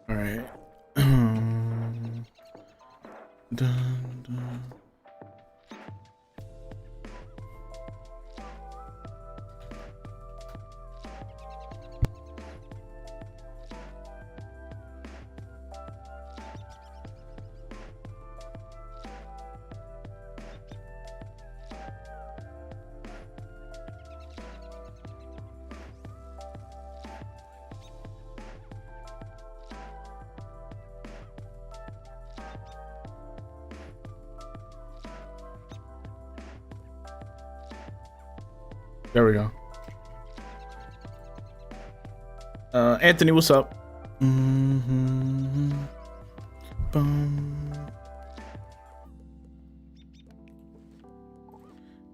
All right. Dun, dun. There we go. Anthony, what's up? Bum.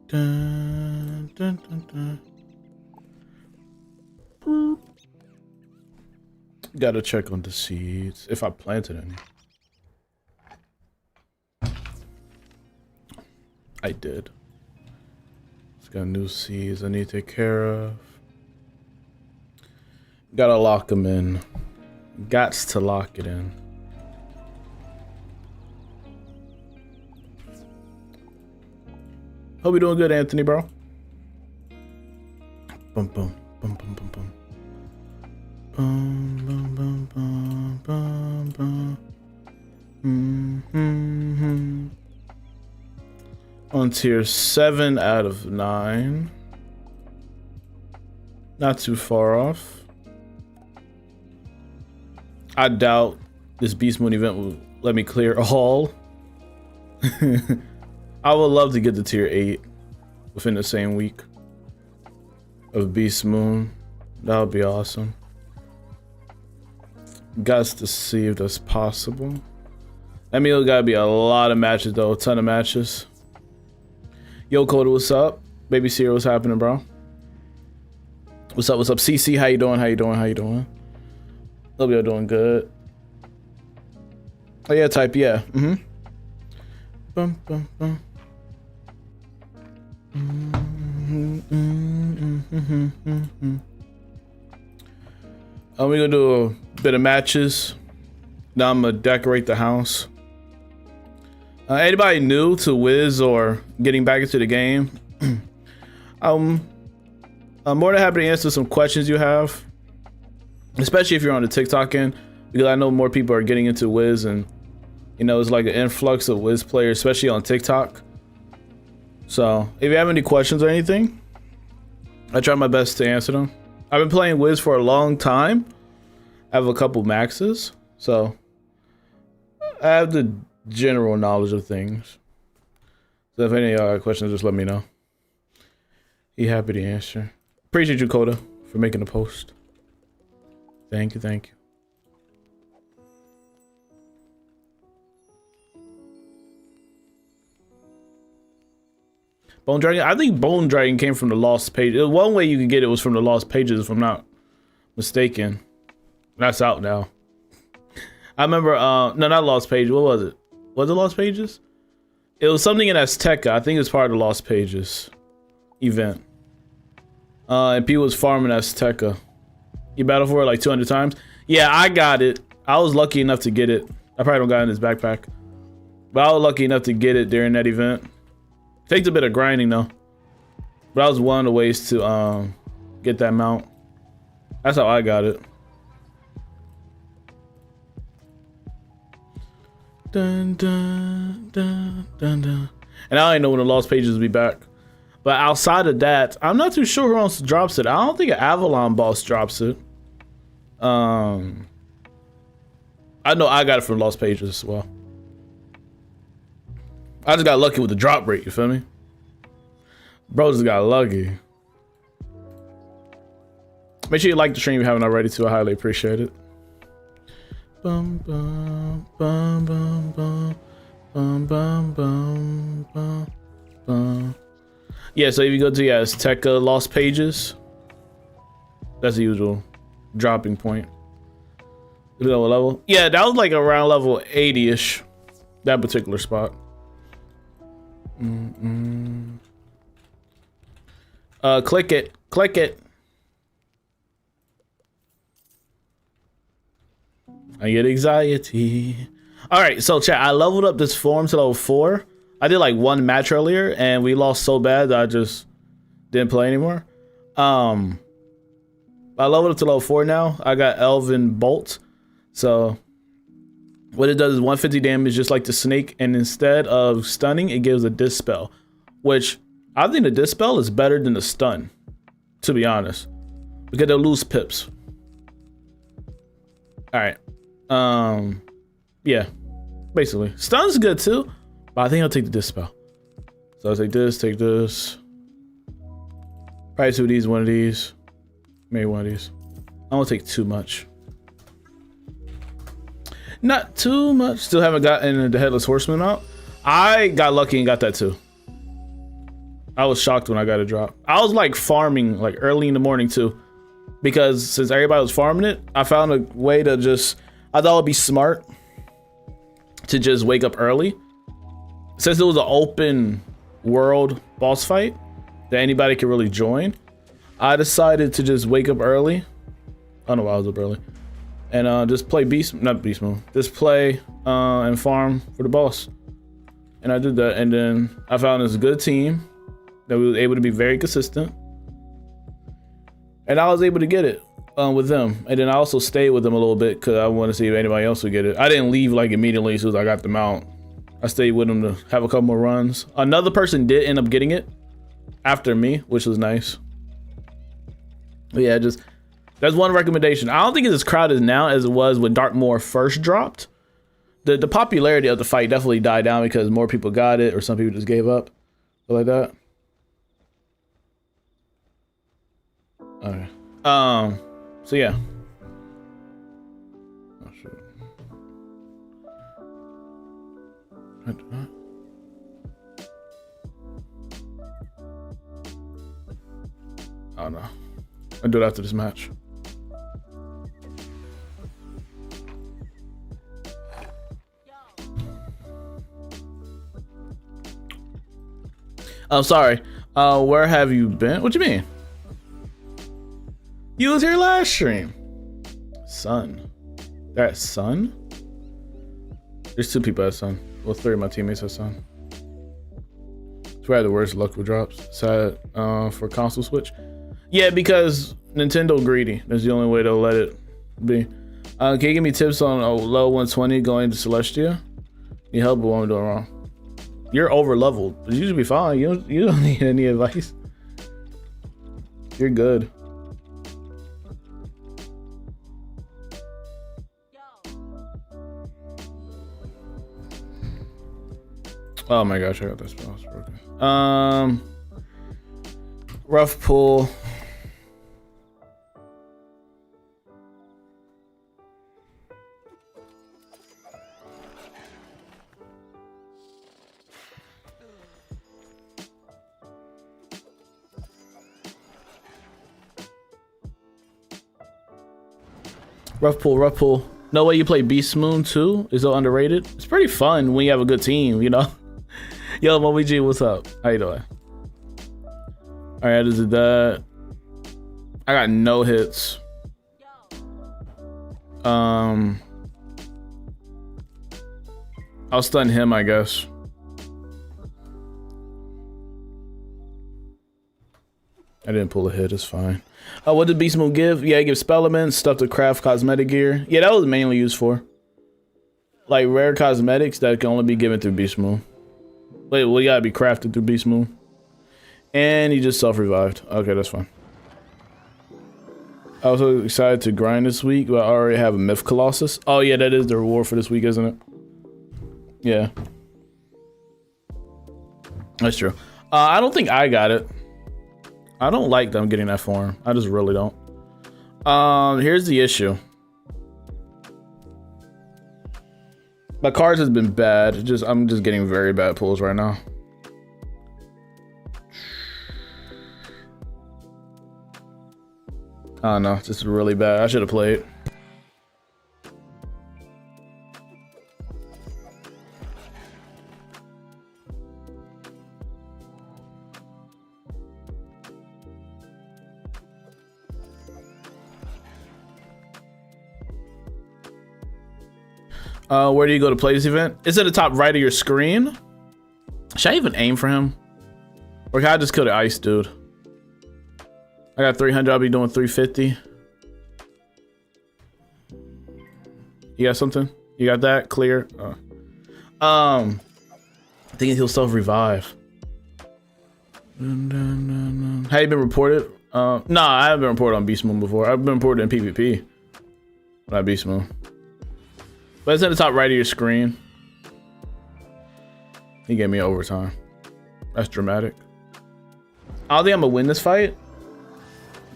Dun, dun, dun, dun. Boop. Gotta check on the seeds if I planted any. I did. Got new seeds I need to take care of. Gotta lock them in. Gots to lock it in. Hope you're doing good, Anthony, bro. Bum bum bum bum bum bum. Bum bum bum bum bum bum. On tier 7 out of 9. Not too far off. I doubt this Beastmoon event will let me clear all. I would love to get to tier 8 within the same week of Beastmoon. That would be awesome. Gots to see if that's possible. I mean, it gotta be a lot of matches though, a ton of matches. Yo, Coda, what's up? Baby Sierra, what's happening, bro? What's up, what's up? CC, how you doing? How you doing? How you doing? Hope you're doing good. Oh yeah, type, yeah. Bum, bum, bum. We're gonna do a bit of matches. Now I'm gonna decorate the house. Anybody new to Wiz or getting back into the game? I'm more than happy to answer some questions you have, especially if you're on the TikTok end, because I know more people are getting into Wiz, and you know it's like an influx of Wiz players, especially on TikTok. So if you have any questions or anything, I try my best to answer them. I've been playing Wiz for a long time. I have a couple maxes, so I have the general knowledge of things. So if any questions, just let me know. Be happy to answer. Appreciate you, Coda, for making the post. Thank you, thank you. Bone Dragon? I think Bone Dragon came from the Lost Pages. One way you could get it was from the Lost Pages, if I'm not mistaken. That's out now. I remember, no, not Lost Pages. What was it? Was it Lost Pages? It was something in Azteca. I think it was part of the Lost Pages event. And people was farming Azteca. You battled for it like 200 times. Yeah, I got it. I was lucky enough to get it. I probably don't got it in his backpack, but I was lucky enough to get it during that event. Takes a bit of grinding though, but that was one of the ways to get that mount. That's how I got it. Dun, dun, dun, dun, dun. And I don't know when the lost pages will be back. But outside of that, I'm not too sure who else drops it. I don't think an Avalon boss drops it. I know I got it from lost pages as well. I just got lucky with the drop rate, you feel me? Bro just got lucky. Make sure you like the stream if you haven't already too. I highly appreciate it. Bum, bum, bum, bum, bum, bum, bum, bum, bum, bum. Yeah, so if you go to Azteca lost pages, that's the usual dropping point. Level. Yeah, that was like around level 80-ish, that particular spot. Click it. Click it. I get anxiety. All right, so chat, I leveled up this form to level 4. I did like one match earlier and we lost so bad that I just didn't play anymore. I leveled up to level 4 now. I got Elven Bolt. So what it does is 150 damage just like the snake, and instead of stunning, it gives a dispel, which I think the dispel is better than the stun, to be honest, because they'll lose pips. All right. Yeah, basically stun's good too, but I think I'll take the dispel. So I'll take this, probably two of these, one of these, maybe one of these. I won't take too much, not too much. Still haven't gotten the Headless Horseman out. I got lucky and got that too. I was shocked when I got a drop. I was like farming like early in the morning too, because since everybody was farming it, I found a way to just, I thought it'd be smart to just wake up early. Since it was an open world boss fight that anybody could really join, I decided to just wake up early. I don't know why I was up early. And just play Beastmoon. Just play and farm for the boss. And I did that, and then I found this good team that we were able to be very consistent. And I was able to get it with them. And then I also stayed with them a little bit because I want to see if anybody else would get it. I didn't leave like immediately as soon as I got them out. I stayed with them to have a couple more runs. Another person did end up getting it after me, which was nice. But yeah, just that's one recommendation. I don't think it's as crowded now as it was when Darkmoor first dropped. The popularity of the fight definitely died down because more people got it, or some people just gave up, like that. Okay. So yeah. Oh shoot. Oh no. I'll do it after this match. I'm sorry. Where have you been? What you mean? You was here last stream. Sun. That Sun? There's two people at Sun. Well, three of my teammates at Sun. It's where I had the worst luck with drops. Sad for console switch. Yeah, because Nintendo greedy. That's the only way they'll let it be. Can you give me tips on a low 120 going to Celestia? Need help with what I'm doing wrong. You're over leveled. You should be fine. You don't need any advice. You're good. Oh my gosh, I got that spell. It's broken. Rough pull. Rough pull, rough pull. No way you play Beastmoon too? Is so underrated? It's pretty fun when you have a good team, you know? Yo, Moby G, what's up? How you doing? All right, is it that? I got no hits. I'll stun him, I guess. I didn't pull a hit, it's fine. What did Beastmoon give? Yeah, it gives spell elements, stuff to craft cosmetic gear. Yeah, that was mainly used for like rare cosmetics that can only be given through Beastmoon. Wait, well, you gotta be crafted through Beastmoon. And he just self-revived. Okay, that's fine. I was so excited to grind this week, but I already have a Myth Colossus. Oh yeah, that is the reward for this week, isn't it? Yeah. That's true. I don't think I got it. I don't like them getting that form. I just really don't. Here's the issue. My cards has been bad. I'm just getting very bad pulls right now. I don't know. This is really bad. I should have played. Where do you go to play this event? It's at the top right of your screen. Should I even aim for him? Or can I just kill the ice dude? I got 300, I'll be doing 350. You got something? You got that? Clear? Thinking he'll self-revive. Have you been reported? Nah, I haven't been reported on Beastmoon before. I've been reported in PvP. Not Beastmoon. But it's at the top right of your screen. He gave me overtime. That's dramatic. I don't think I'm gonna win this fight.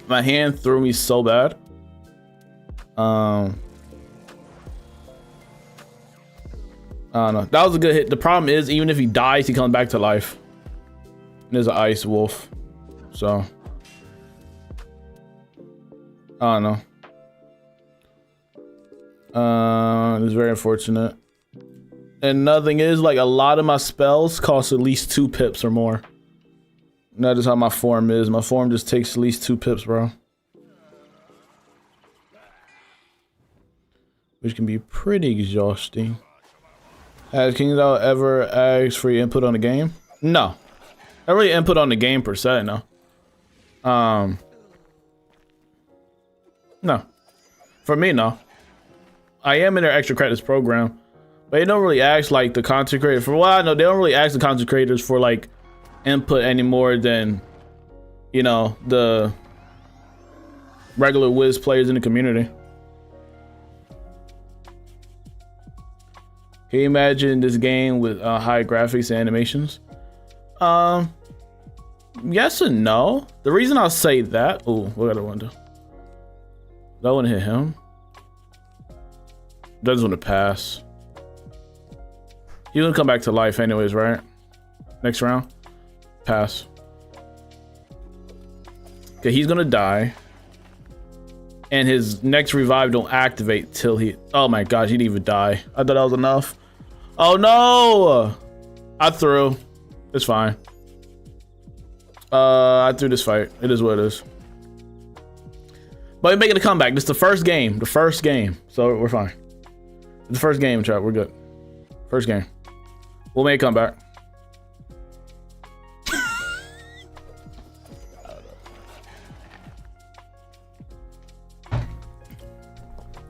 My hand threw me so bad. I don't know. That was a good hit. The problem is, even if he dies, he comes back to life. And there's an ice wolf. So I don't know. It's very unfortunate. And nothing is, like, a lot of my spells cost at least 2 pips or more. And that is how my form is. My form just takes at least 2 pips, bro. Which can be pretty exhausting. Has King Dao ever asked for your input on the game? No. Not really input on the game per se, no. No. For me, no. I am in their extra credits program, but they don't really ask like the content creators. For what I know, they don't really ask the content creators for like input any more than, you know, the regular Wiz players in the community. Can you imagine this game with high graphics and animations? Yes and no. The reason I'll say that, oh, what did I want to do? That one hit him. Doesn't want to pass. He's gonna come back to life anyways, right? Next round. Pass. Okay, he's gonna die. And his next revive don't activate till he... Oh my gosh, he didn't even die. I thought that was enough. Oh no! I threw. It's fine. I threw this fight. It is what it is. But we're making a comeback. This is the first game. The first game. So we're fine. The first game, chat. We're good. First game. We'll make a comeback.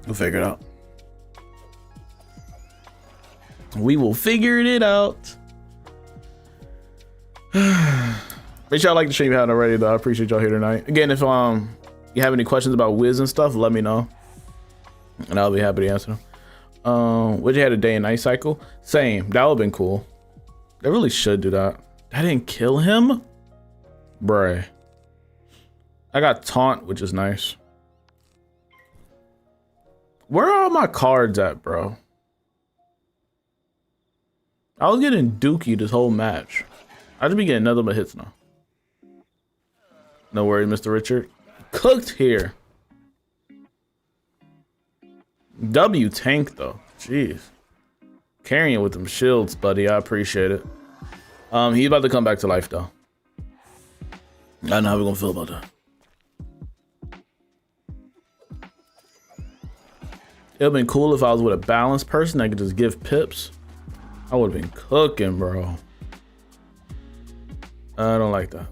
We'll figure it out. We will figure it out. Make sure y'all like the stream if you haven't already, though. I appreciate y'all here tonight. Again, if you have any questions about Wiz and stuff, let me know. And I'll be happy to answer them. Would you had a day and night cycle? Same. That would have been cool. They really should do that. I didn't kill him? Bruh. I got taunt, which is nice. Where are all my cards at, bro? I was getting dookie this whole match. I just be getting nothing but hits now. No worries, Mr. Richard. Cooked here. W tank though. Jeez. Carrying it with them shields, buddy. I appreciate it. He's about to come back to life though. I don't know how we're gonna feel about that. It would've been cool if I was with a balanced person that could just give pips. I would've been cooking, bro. I don't like that.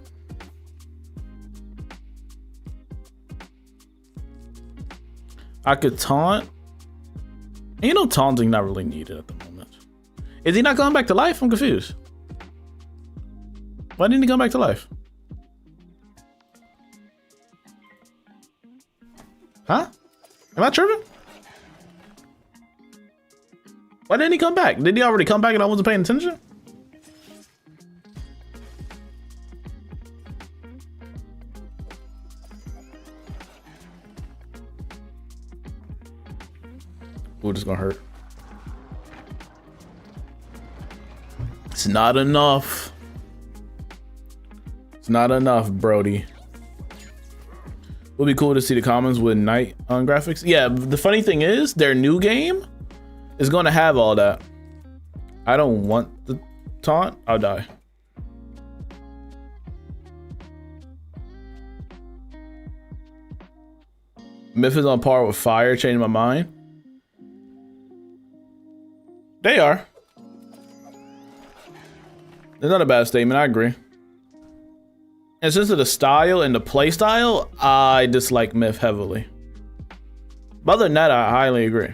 I could taunt. You know, taunting not really needed at the moment. Is he not coming back to life? I'm confused. Why didn't he come back to life? Huh? Am I tripping? Why didn't he come back? Did he already come back and I wasn't paying attention? Ooh, this is gonna hurt. It's not enough. It's not enough, Brody. Would be cool to see the comments with night on graphics. Yeah, the funny thing is, their new game is gonna have all that. I don't want the taunt. I'll die. Myth is on par with fire. Changing my mind. They are. It's not a bad statement. I agree. And since of the style and the play style, I dislike Myth heavily. But other than that, I highly agree.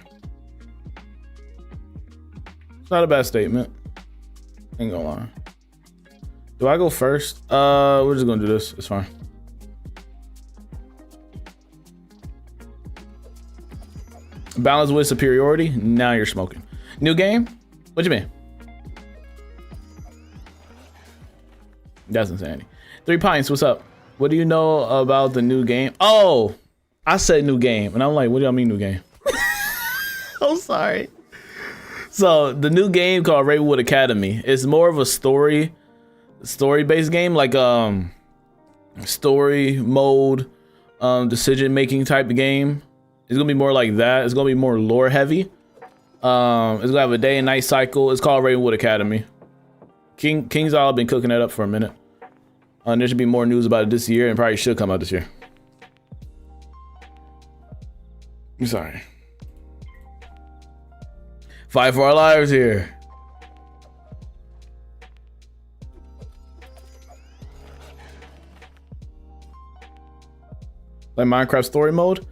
It's not a bad statement. Ain't gonna lie. Do I go first? We're just gonna do this. It's fine. Balance with superiority. Now you're smoking. New game? What you mean? That's insanity. 3 Pints, what's up? What do you know about the new game? Oh, I said new game. And I'm like, what do y'all mean new game? I'm sorry. So the new game called Ravenwood Academy. It's more of a story-based game, like story mode, decision-making type of game. It's gonna be more like that. It's gonna be more lore heavy. It's gonna have a day and night cycle. It's called Ravenwood Academy. King's Isle been cooking that up for a minute. There should be more news about it this year, and probably should come out this year. I'm sorry. Fight for our lives here. Like Minecraft story mode.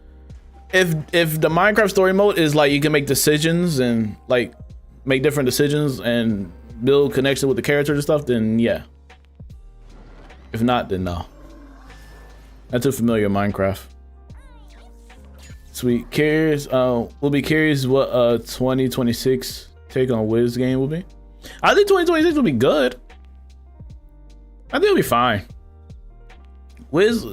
If the Minecraft story mode is like you can make decisions and like make different decisions and build connection with the characters and stuff, then yeah. If not, then no. Not too familiar with Minecraft. Sweet. Curious. We'll be curious what 2026 take on Wiz game will be. I think 2026 will be good. I think it'll be fine. Wiz.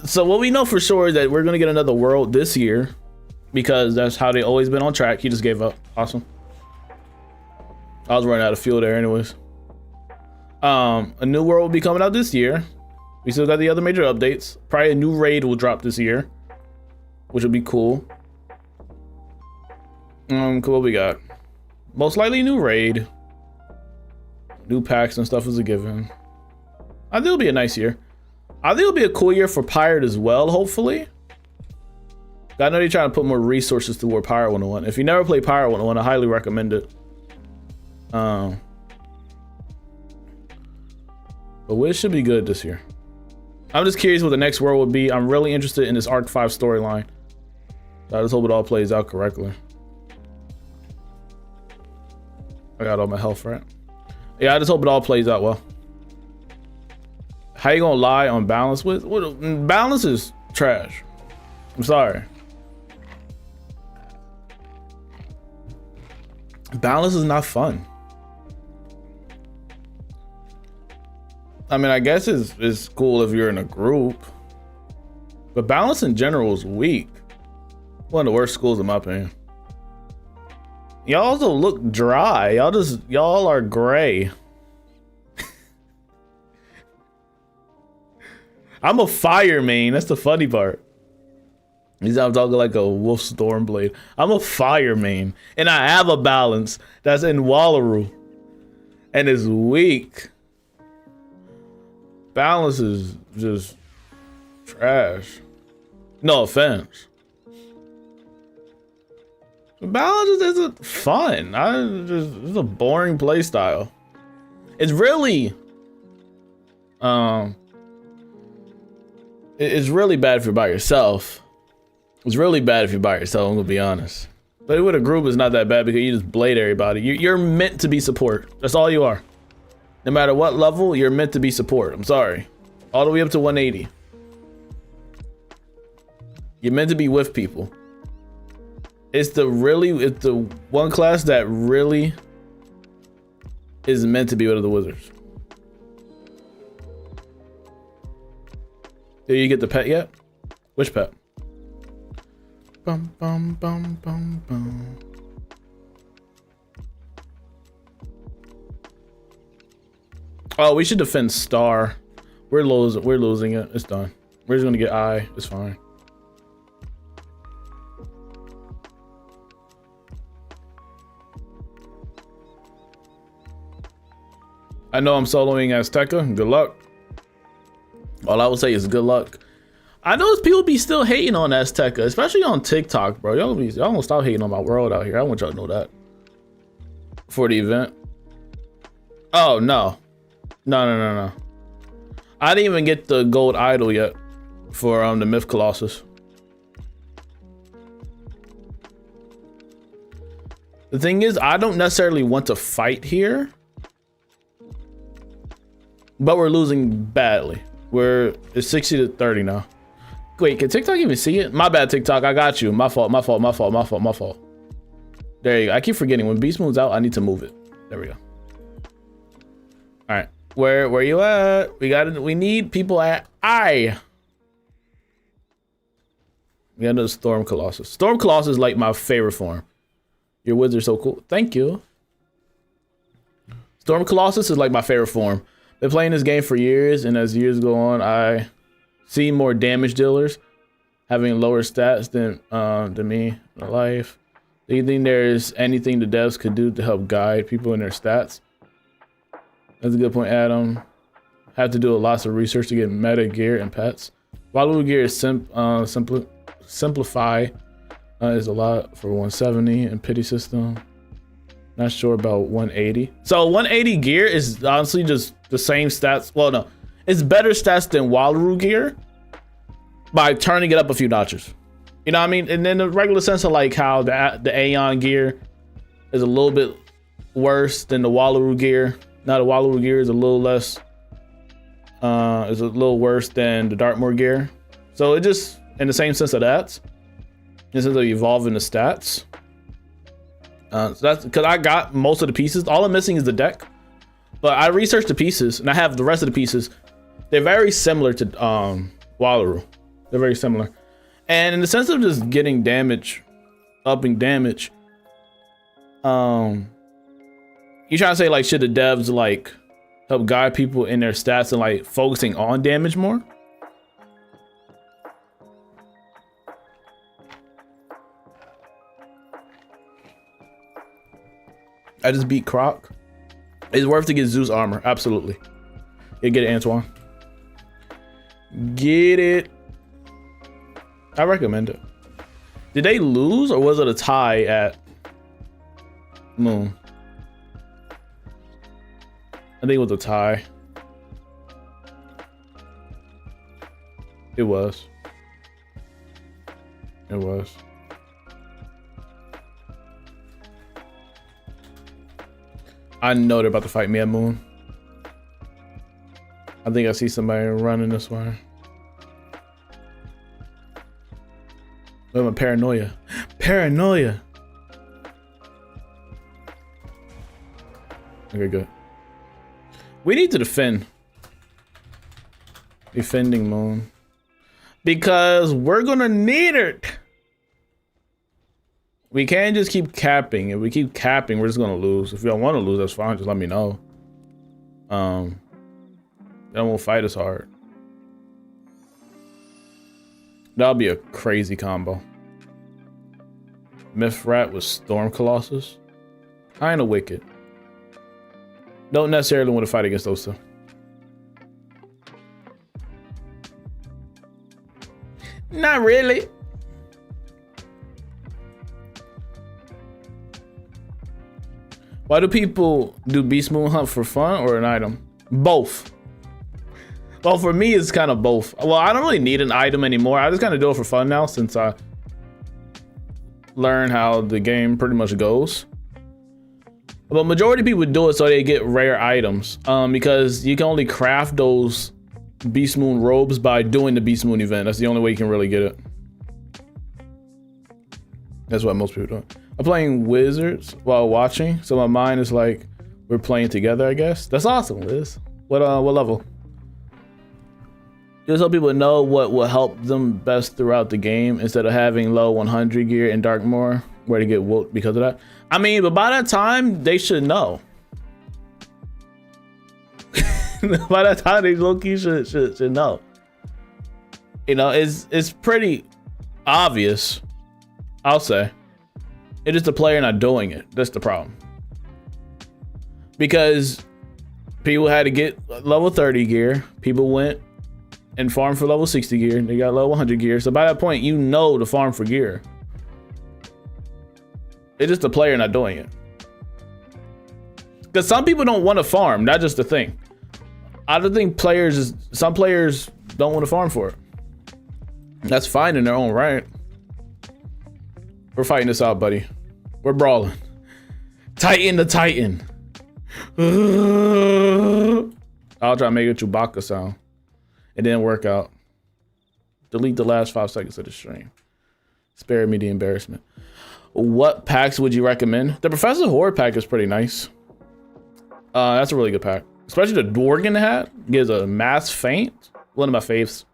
So what we know for sure is that we're gonna get another world this year because that's how they always been on track. He just gave up. Awesome. I was running out of fuel there anyways. A new world will be coming out this year. We still got the other major updates. Probably a new raid will drop this year, which will be cool. Cool. What we got? Most likely new raid. New packs and stuff is a given. I think it'll be a nice year. I think it'll be a cool year for Pirate as well, hopefully. I know they're trying to put more resources toward Pirate 101. If you never played Pirate 101, I highly recommend it. But Wiz should be good this year. I'm just curious what the next world will be. I'm really interested in this Arc 5 storyline. I just hope it all plays out correctly. I got all my health right. Yeah, I just hope it all plays out well. How you gonna lie on balance with? Balance is trash. I'm sorry. Balance is not fun. I mean, I guess it's cool if you're in a group, but balance in general is weak. One of the worst schools in my opinion. Y'all also look dry. Y'all are gray. I'm a fire main. That's the funny part. He's out talking like a wolf stormblade. I'm a fire main, and I have a balance that's in Wallaru, and it's weak. Balance is just trash. No offense. Balance isn't fun. It's a boring play style. It's really it's really bad if you're by yourself. It's really bad if you're by yourself, I'm gonna be honest. But with a group, it's not that bad because you just blade everybody. You're meant to be support. That's all you are. No matter what level, you're meant to be support. I'm sorry. All the way up to 180. You're meant to be with people. It's the one class that really is meant to be with the wizards. Did you get the pet yet? Which pet? Bum, bum, bum, bum, bum. Oh, we should defend Star. We're losing it. It's done. We're just gonna get I. It's fine. I know I'm soloing Azteca. Good luck. All I will say is good luck. I know people be still hating on Azteca, especially on TikTok, bro. Y'all gonna stop hating on my world out here. I want y'all to know that. For the event. Oh no. No. I didn't even get the gold idol yet for the Myth Colossus. The thing is, I don't necessarily want to fight here, but we're losing badly. It's 60-30 now. Wait, can TikTok even see it? My bad, TikTok. I got you. My fault. There you go. I keep forgetting when Beastmoon's out, I need to move it. There we go. All right. Where you at? We need people at I. We got another Storm Colossus. Storm Colossus is like my favorite form. Your wizard's so cool. Thank you. Storm Colossus is like my favorite form. Been playing this game for years, and as years go on, I see more damage dealers having lower stats than me in real life. Do you think there's anything the devs could do to help guide people in their stats? That's a good point, Adam. Have to do lots of research to get meta gear and pets. Wallaru gear is simplify is a lot for 170 and pity system. Not sure about 180. So 180 gear is honestly just the same stats. Well, no, it's better stats than Wallaru gear by turning it up a few notches. You know what I mean? And then the regular sense of like how the Aeon gear is a little bit worse than the Wallaru gear. Now the Wallaru gear is a little less, is a little worse than the Dartmoor gear. So it just, in the same sense of that, in the sense of evolving the stats. So that's because I got most of the pieces. All I'm missing is the deck, but I researched the pieces and I have the rest of the pieces. They're very similar to Wallaru. They're very similar. And in the sense of just getting damage, upping damage, you trying to say like, should the devs like help guide people in their stats and like focusing on damage more? I just beat Croc. It's worth to get Zeus armor, absolutely. Yeah, get it, Antoine. Get it. I recommend it. Did they lose or was it a tie at Moon? I think it was a tie. It was. It was. I know they're about to fight me at Moon. I think I see somebody running this way. I'm a paranoia. Paranoia. Okay, good. We need to defend. Defending Moon. Because we're gonna need it. We can't just keep capping. If we keep capping, we're just gonna lose. If you don't want to lose, that's fine. Just let me know. Then we'll fight as hard. That'll be a crazy combo. Myth Rat with Storm Colossus. Kinda wicked. Don't necessarily want to fight against those two. Not really. Why do people do Beastmoon hunt for fun or an item? Both. Well, for me, it's kind of both. Well, I don't really need an item anymore. I just kind of do it for fun now since I learned how the game pretty much goes. But majority of people do it so they get rare items because you can only craft those Beastmoon robes by doing the Beastmoon event. That's the only way you can really get it. That's what most people do. I'm playing Wizards while watching, so my mind is like we're playing together, I guess. That's awesome, Liz. What level? Just so people know what will help them best throughout the game instead of having low 100 gear in Darkmoor where they get whooped because of that. I mean, but by that time, they should know. By that time, they low-key should know. You know, it's pretty obvious, I'll say. It is the player not doing it. That's the problem. Because people had to get level 30 gear. People went and farmed for level 60 gear. They got level 100 gear. So by that point, you know to farm for gear. It's just the player not doing it. Because some people don't want to farm. That's just the thing. I don't think some players don't want to farm for it. That's fine in their own right. We're fighting this out, buddy. We're brawling. Titan the Titan. I'll try to make a Chewbacca sound. It didn't work out. Delete the last 5 seconds of the stream. Spare me the embarrassment. What packs would you recommend? The Professor Horde pack is pretty nice. That's a really good pack. Especially the Dworgen hat gives a mass feint. One of my faves.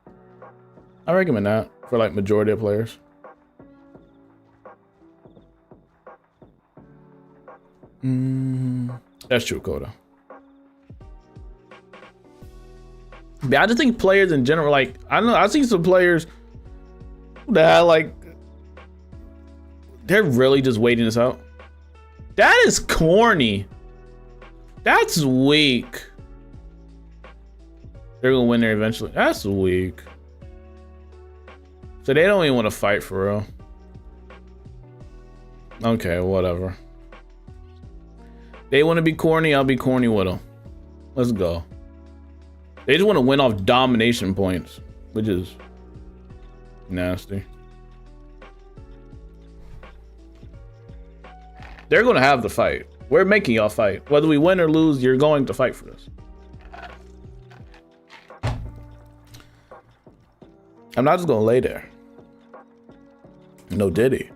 I recommend that for like majority of players. That's true, Coda. Yeah, I just think players in general, like, I don't know, I see some players that like, they're really just waiting this out. That is corny. That's weak. They're gonna win there eventually. That's weak. So they don't even want to fight for real. Okay, whatever. They want to be corny, I'll be corny with them. Let's go. They just want to win off domination points, which is nasty. They're going to have the fight. We're making y'all fight. Whether we win or lose, you're going to fight for this. I'm not just going to lay there. No diddy.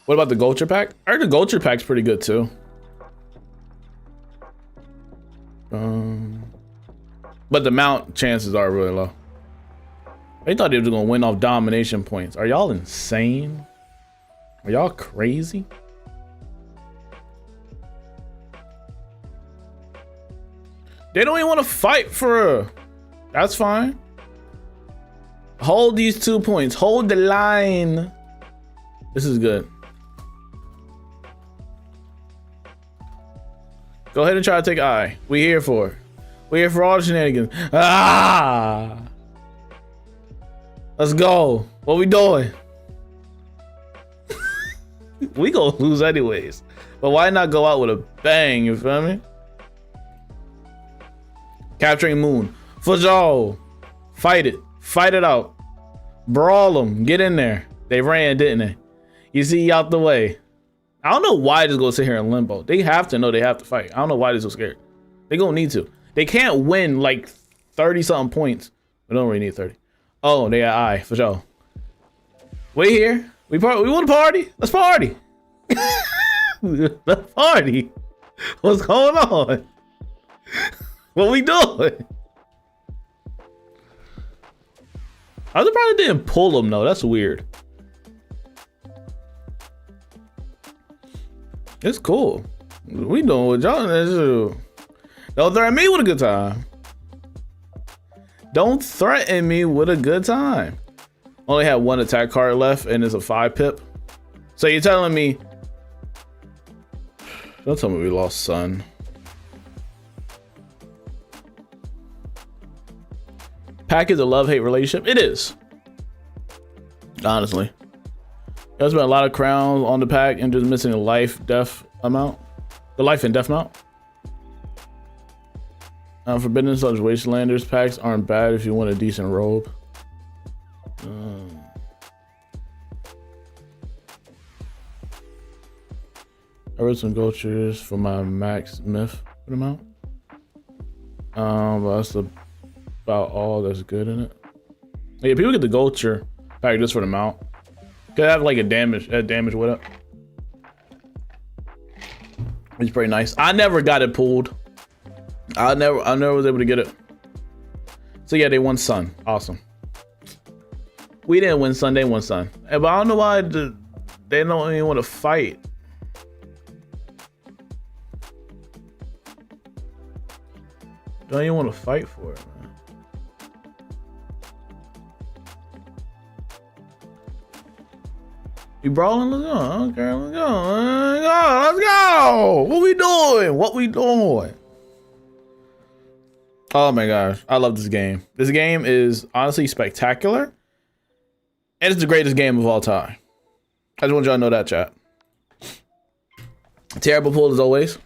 What about the Gulcher pack? I heard the Gulcher pack's pretty good too. But the mount chances are really low. They thought they were gonna win off domination points. Are y'all insane? Are y'all crazy? They don't even want to fight for her. That's fine. Hold these 2 points. Hold the line. This is good. Go ahead and try to take I. We here for it. We here for all the shenanigans. Ah! Let's go. What we doing? We gonna lose anyways. But why not go out with a bang, you feel me? Capturing Moon. For Joe. Fight it. Fight it out. Brawl them. Get in there. They ran, didn't they? You see, out the way. I don't know why they're gonna sit here in limbo. They have to know they have to fight. I don't know why they're so scared. They gonna need to. They can't win like 30 something points. We don't really need 30. Oh, they got I for sure. We here. We want to party. Let's party. Let's party. What's going on? What we doing? I probably didn't pull them though. That's weird. It's cool. We doing what y'all do. Don't threaten me with a good time. Don't threaten me with a good time. Only had one attack card left and it's a 5 pip. So you're telling me, don't tell me we lost Sun. Pack is a love-hate relationship. It is. Honestly. There's been a lot of crowns on the pack and just missing the life death amount. The life and death amount. Forbidden Such Wastelanders packs aren't bad if you want a decent robe. I wrote some gulchers for my max myth amount. But that's about all that's good in it. Yeah, people get the gulcher pack just for the mount. Could have like a damage with it. It's pretty nice. I never got it pulled. I never was able to get it. So yeah, they won Sun. Awesome. We didn't win Sun, they won Sun. But I don't know why they don't even want to fight. Don't even want to fight for it, man. You brawling? Let's go. Okay, let's go. Let's go. What we doing? What we doing? Oh my gosh, I love this game. This game is honestly spectacular. And it's the greatest game of all time. I just want y'all to know that, chat. Terrible pull as always.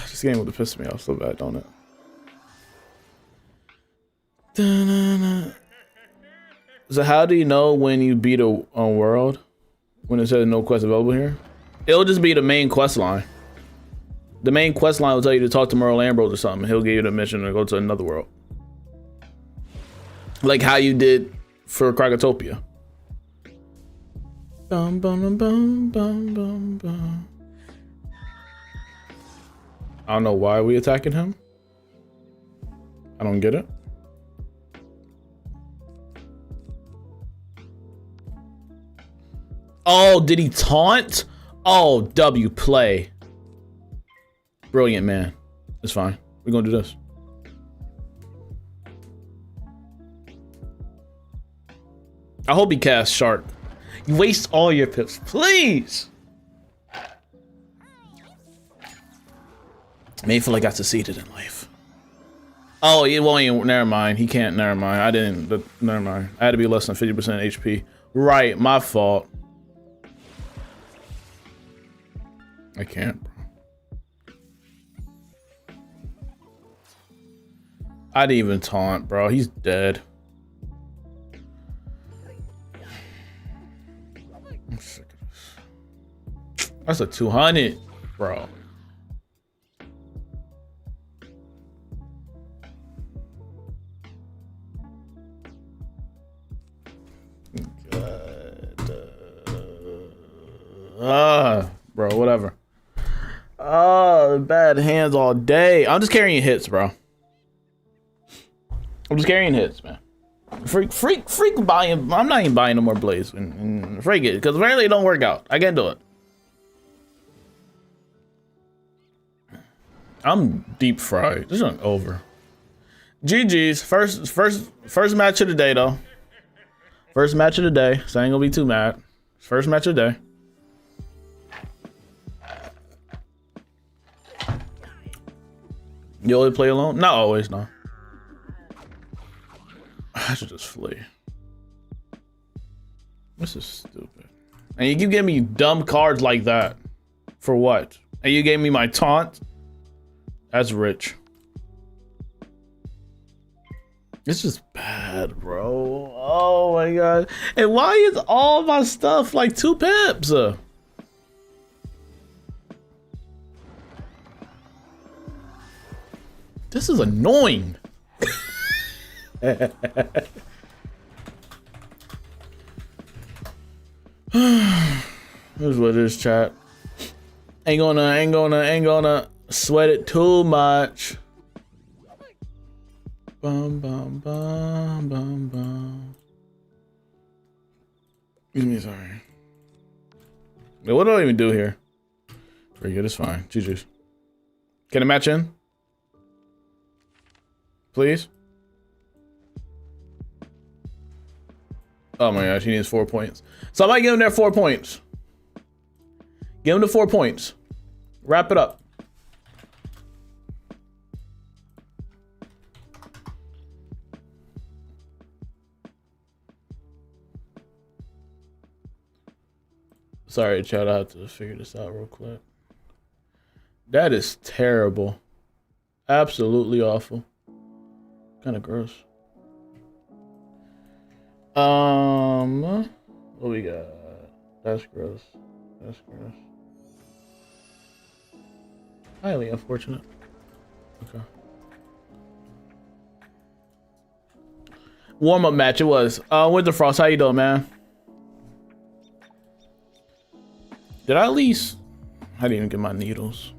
This game would have pissed me off so bad, don't it? Da-na-na. So how do you know when you beat a world? When it says no quest available here? It'll just be the main quest line. The main quest line will tell you to talk to Merle Ambrose or something. He'll give you the mission to go to another world. Like how you did for Krakatopia. Bum, bum, bum, bum, bum, bum. I don't know why we attacking him. I don't get it. Oh, did he taunt? Oh, W play. Brilliant, man. It's fine. We're gonna do this. I hope he casts Shark. You waste all your pips, please. Made feel like I succeeded in life. Oh, it won't even, never mind. He can't, never mind. I didn't, never mind. I had to be less than 50% HP. Right, my fault. I can't, bro. I didn't even taunt, bro. He's dead. I'm sick of this. That's a 200, bro. Bro, whatever. Bad hands all day. I'm just carrying hits, bro. I'm just carrying hits, man. Freak buying. I'm not even buying no more Blaze and freak it, because apparently it don't work out. I can't do it. I'm deep fried. This is over. GG's. First match of the day, though. First match of the day. So I ain't gonna be too mad. First match of the day. You always play alone? Not always, no. I should just flee. This is stupid. And you keep giving me dumb cards like that. For what? And you gave me my taunt? That's rich. This is bad, bro. Oh my god. And why is all my stuff like 2 pips? This is annoying. This is what it is, chat. Ain't gonna sweat it too much. Bum bum bum bum bum. Excuse me, sorry. Wait, what do I even do here? Pretty good, it's fine. GG's. Can I match in? Please? Oh my gosh, he needs 4 points. Somebody give him their 4 points. Give him the 4 points. Wrap it up. Sorry, Chad, I have to figure this out real quick. That is terrible. Absolutely awful. Kind of gross. What we got? That's gross. That's gross. Highly unfortunate. Okay. Warm-up match it was. Winter Frost, how you doing, man? Did I at least... I didn't even get my needles.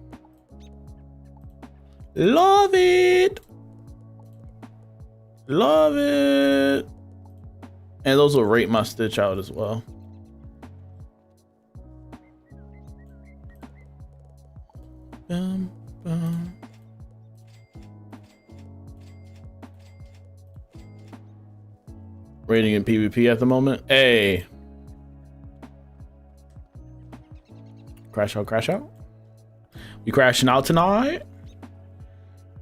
Love it! Love it! And those will rate my stitch out as well. Bum, bum. Rating in PvP at the moment. Hey. Crash out, crash out. We crashing out tonight?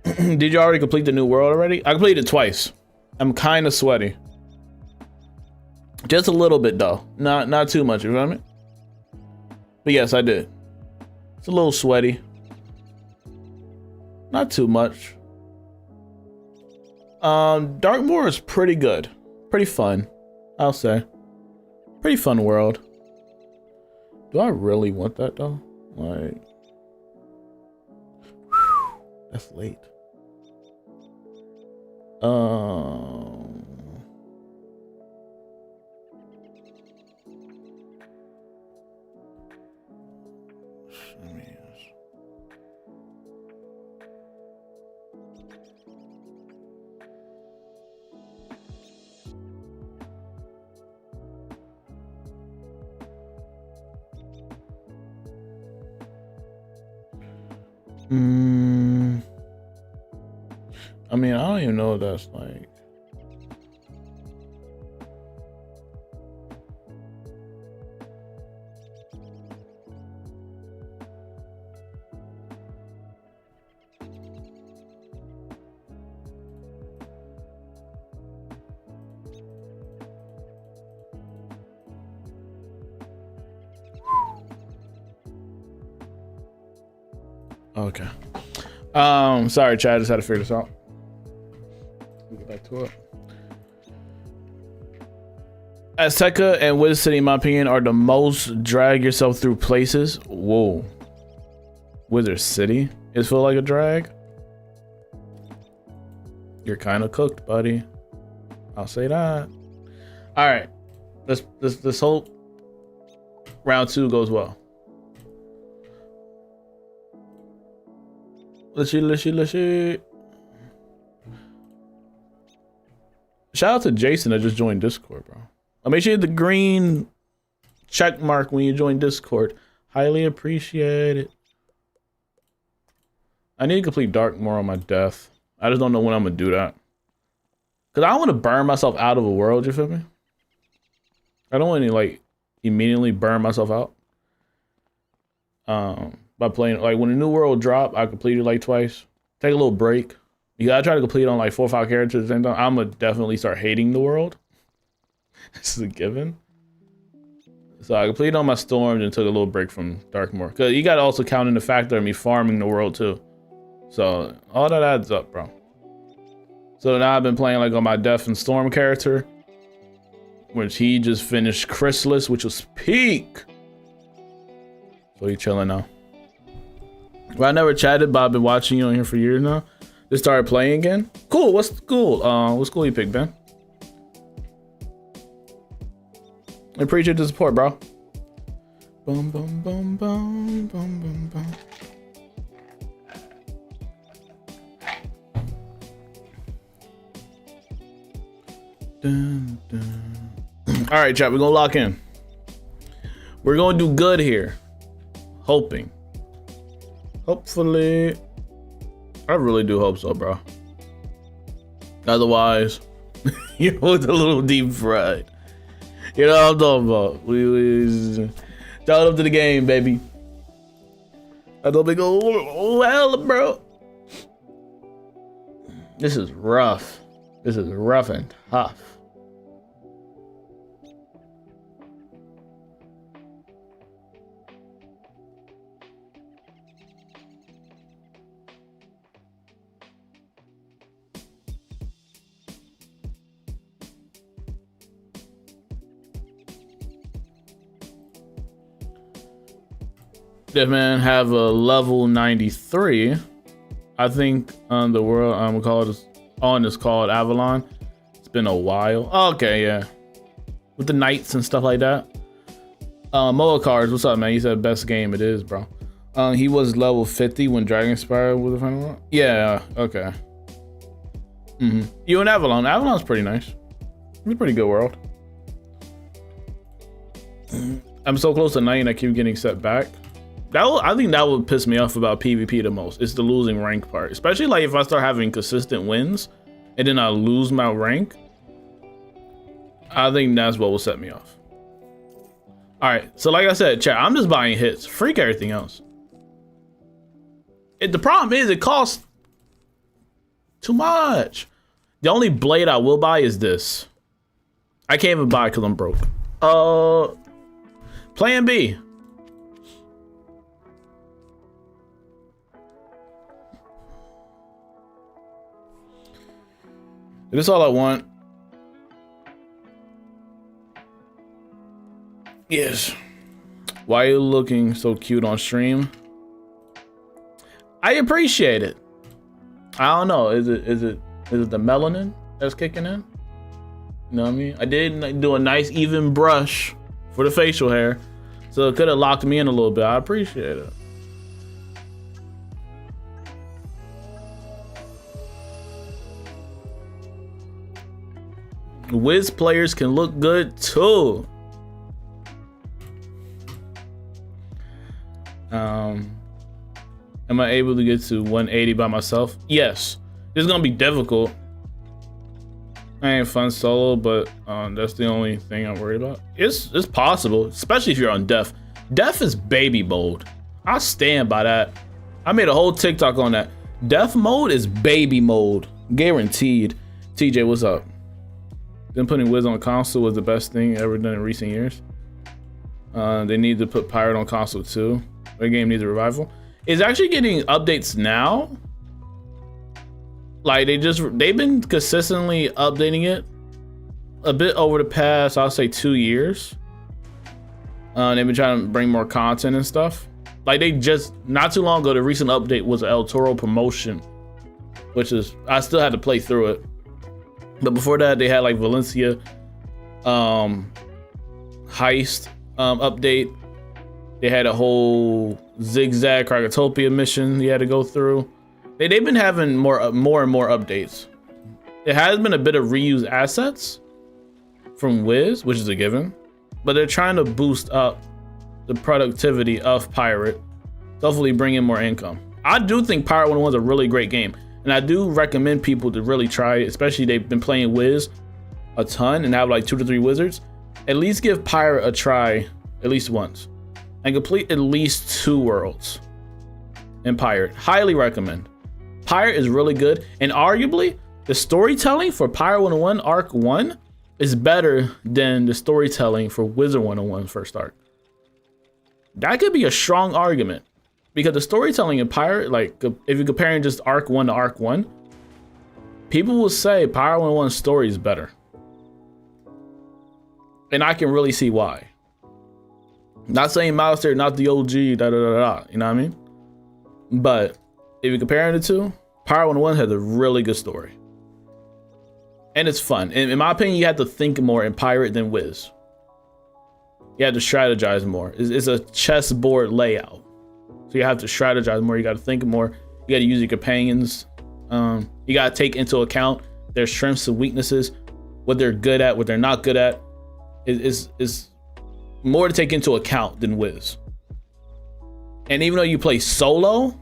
Did you already complete the new world already? I completed it twice. I'm kind of sweaty. Just a little bit though. Not too much, you feel me? But yes, I did. It's a little sweaty. Not too much. Darkmoor is pretty good. Pretty fun, I'll say. Pretty fun world. Do I really want that though? Like, whew, that's late. I mean, I don't even know if that's like. Okay. Sorry, Chad. I just had to figure this out. Get back to it. Azteca and Wizard City, in my opinion, are the most drag yourself through places. Whoa. Wizard City is feel like a drag. You're kind of cooked, buddy. I'll say that. All right. This whole round 2 goes well. Let's see. Shout out to Jason that just joined Discord, bro. Make sure you hit the green check mark when you join Discord. Highly appreciate it. I need to complete Darkmoor on my death. I just don't know when I'm gonna do that. Cause I don't want to burn myself out of a world, you feel me? I don't want to like immediately burn myself out. By playing, like when a new world drop, I completed like twice. Take a little break. You gotta try to complete on like 4 or 5 characters at the same time. I'm gonna definitely start hating the world. This is a given. So I completed on my storms and took a little break from Darkmoor. Cause you gotta also count in the factor of me farming the world too. So all that adds up, bro. So now I've been playing like on my Death and Storm character, which he just finished Chrysalis, which was peak. So he chilling now. Well, I never chatted, but I've been watching you on here for years now. Just started playing again. Cool. What's cool? What school you picked, Ben? I appreciate the support, bro. Boom, boom, boom, boom, boom, boom, boom. Dun, dun. All right, chat. We're gonna lock in. We're gonna do good here. Hoping. Hopefully. I really do hope so, bro. Otherwise, you know, it's a little deep fried. You know what I'm talking about. We shout up to the game, baby. I don't think go well, bro. This is rough. This is rough and tough. This man have a level 93. I think on the world is called Avalon. It's been a while. Okay, yeah. With the knights and stuff like that. Moa Cards, what's up, man? You said best game. It is, bro. He was level 50 when Dragonspire was the final one. Yeah, okay. You and Avalon. Avalon's pretty nice. It's a pretty good world. I'm so close to 90 and I keep getting set back. I think that would piss me off about PvP the most. It's the losing rank part. Especially like if I start having consistent wins and then I lose my rank. I think that's what will set me off. All right, so like I said, chat, I'm just buying hits. Freak everything else. The problem is it costs too much. The only blade I will buy is this. I can't even buy it because I'm broke. Plan B. This is all I want. Yes. Why are you looking so cute on stream? I appreciate it. I don't know. Is it the melanin that's kicking in? You know what I mean? I did do a nice even brush for the facial hair, so it could have locked me in a little bit. I appreciate it. Wiz players can look good too. Am I able to get to 180 by myself? Yes. It's gonna be difficult. I ain't fun solo, but that's the only thing I'm worried about. It's possible, especially if you're on def. Def is baby mode. I stand by that. I made a whole TikTok on that. Def mode is baby mode, guaranteed. TJ, what's up? Then putting Wiz on console was the best thing ever done in recent years. They need to put Pirate on console too. The game needs a revival. It's actually getting updates now. Like they've been consistently updating it a bit over the past, I'll say 2 years. They've been trying to bring more content and stuff. Like they just, not too long ago, the recent update was El Toro promotion, which is, I still had to play through it. But before that, they had like Valencia heist update. They had a whole Zigzag Krakatopia mission you had to go through. They've been having more and more updates. It has been a bit of reused assets from Wiz, which is a given, but they're trying to boost up the productivity of Pirate, hopefully bring in more income. I do think Pirate 101 is a really great game, and I do recommend people to really try it, especially they've been playing Wiz a ton and have like 2 to 3 wizards. At least give Pirate a try at least once and complete at least 2 worlds in Pirate. Highly recommend. Pirate is really good, and arguably the storytelling for Pirate 101 Arc 1 is better than the storytelling for Wizard 101 first arc. That could be a strong argument, because the storytelling in Pirate, like if you're comparing just Arc 1 to Arc 1, people will say Pirate 101's story is better. And I can really see why. Not saying Malistaire, not the OG, you know what I mean? But if you're comparing the two, Pirate 101 has a really good story. And it's fun. In my opinion, you have to think more in Pirate than Wiz. You have to strategize more. It's a chessboard layout. So you have to strategize more. You got to think more. You got to use your companions. You got to take into account their strengths and weaknesses, what they're good at, what they're not good at. It's more to take into account than Wiz. And even though you play solo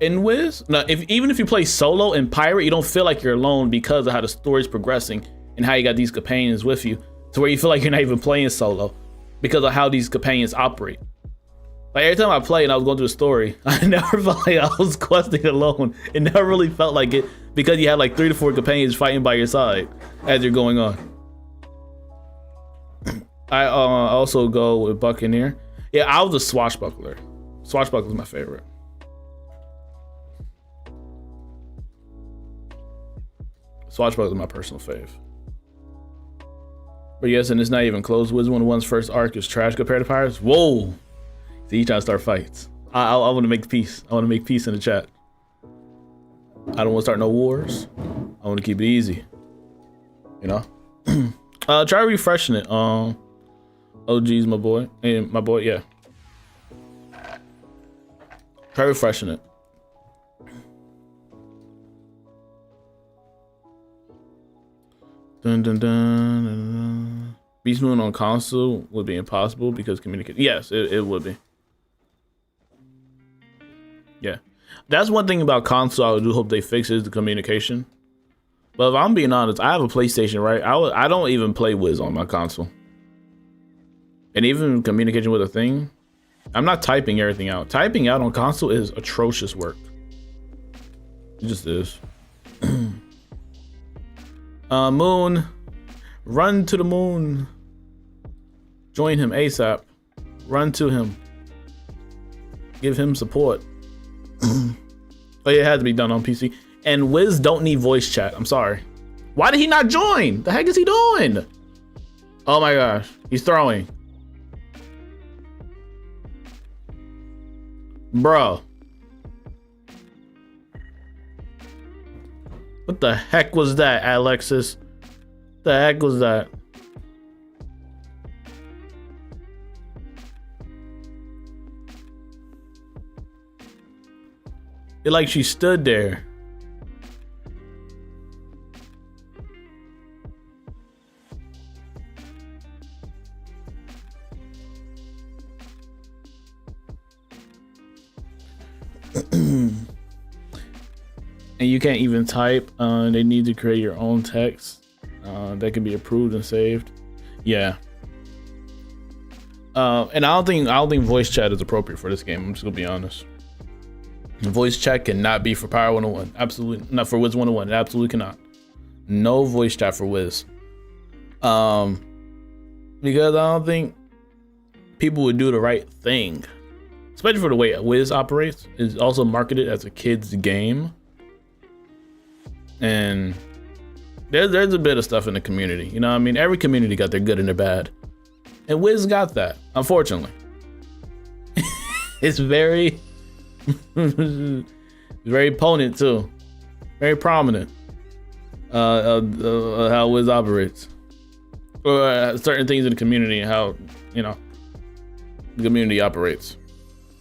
in Wiz, now even if you play solo in Pirate, you don't feel like you're alone because of how the story's progressing and how you got these companions with you, to where you feel like you're not even playing solo because of how these companions operate. Like every time I played and I was going through the story, I never felt like I was questing alone. It never really felt like it, because you had like 3 to 4 companions fighting by your side as you're going on. I also go with Buccaneer. Yeah, I was a Swashbuckler. Swashbuckler is my favorite. Swashbuckler is my personal fave. But yes, and it's not even close. Wizard101's first arc is trash compared to Pirates. Whoa. See, you trying to start fights. I want to make peace. I want to make peace in the chat. I don't want to start no wars. I want to keep it easy. You know? Try refreshing it. OG's my boy. And my boy, yeah. Try refreshing it. Dun, dun, dun, dun, dun. Beastmoon on console would be impossible because communicate. Yes, it would be. Yeah, that's one thing about console I do hope they fix is the communication. But if I'm being honest, I have a PlayStation, right? I don't even play Wiz on my console. And even communication with a thing, I'm not typing everything out. Typing out on console is atrocious work. It just is. Moon, run to the moon. Join him ASAP. Run to him. Give him support. Oh, yeah, it had to be done on PC. And Wiz don't need voice chat. I'm sorry. Why did he not join? The heck is he doing? Oh my gosh, he's throwing. Bro. What the heck was that, Alexis? The heck was that? It like she stood there. And you can't even type. They need to create your own text that can be approved and saved. Yeah. And I don't think voice chat is appropriate for this game. I'm just gonna be honest. Voice chat cannot be for Power 101. Absolutely not for Wiz 101. It absolutely cannot. No voice chat for Wiz. Because I don't think people would do the right thing, especially for the way Wiz operates. It's also marketed as a kid's game. And there's a bit of stuff in the community. You know what I mean? Every community got their good and their bad. And Wiz got that, unfortunately. It's very, very potent too. Very prominent. How Wiz operates. Or certain things in the community and how, you know, the community operates.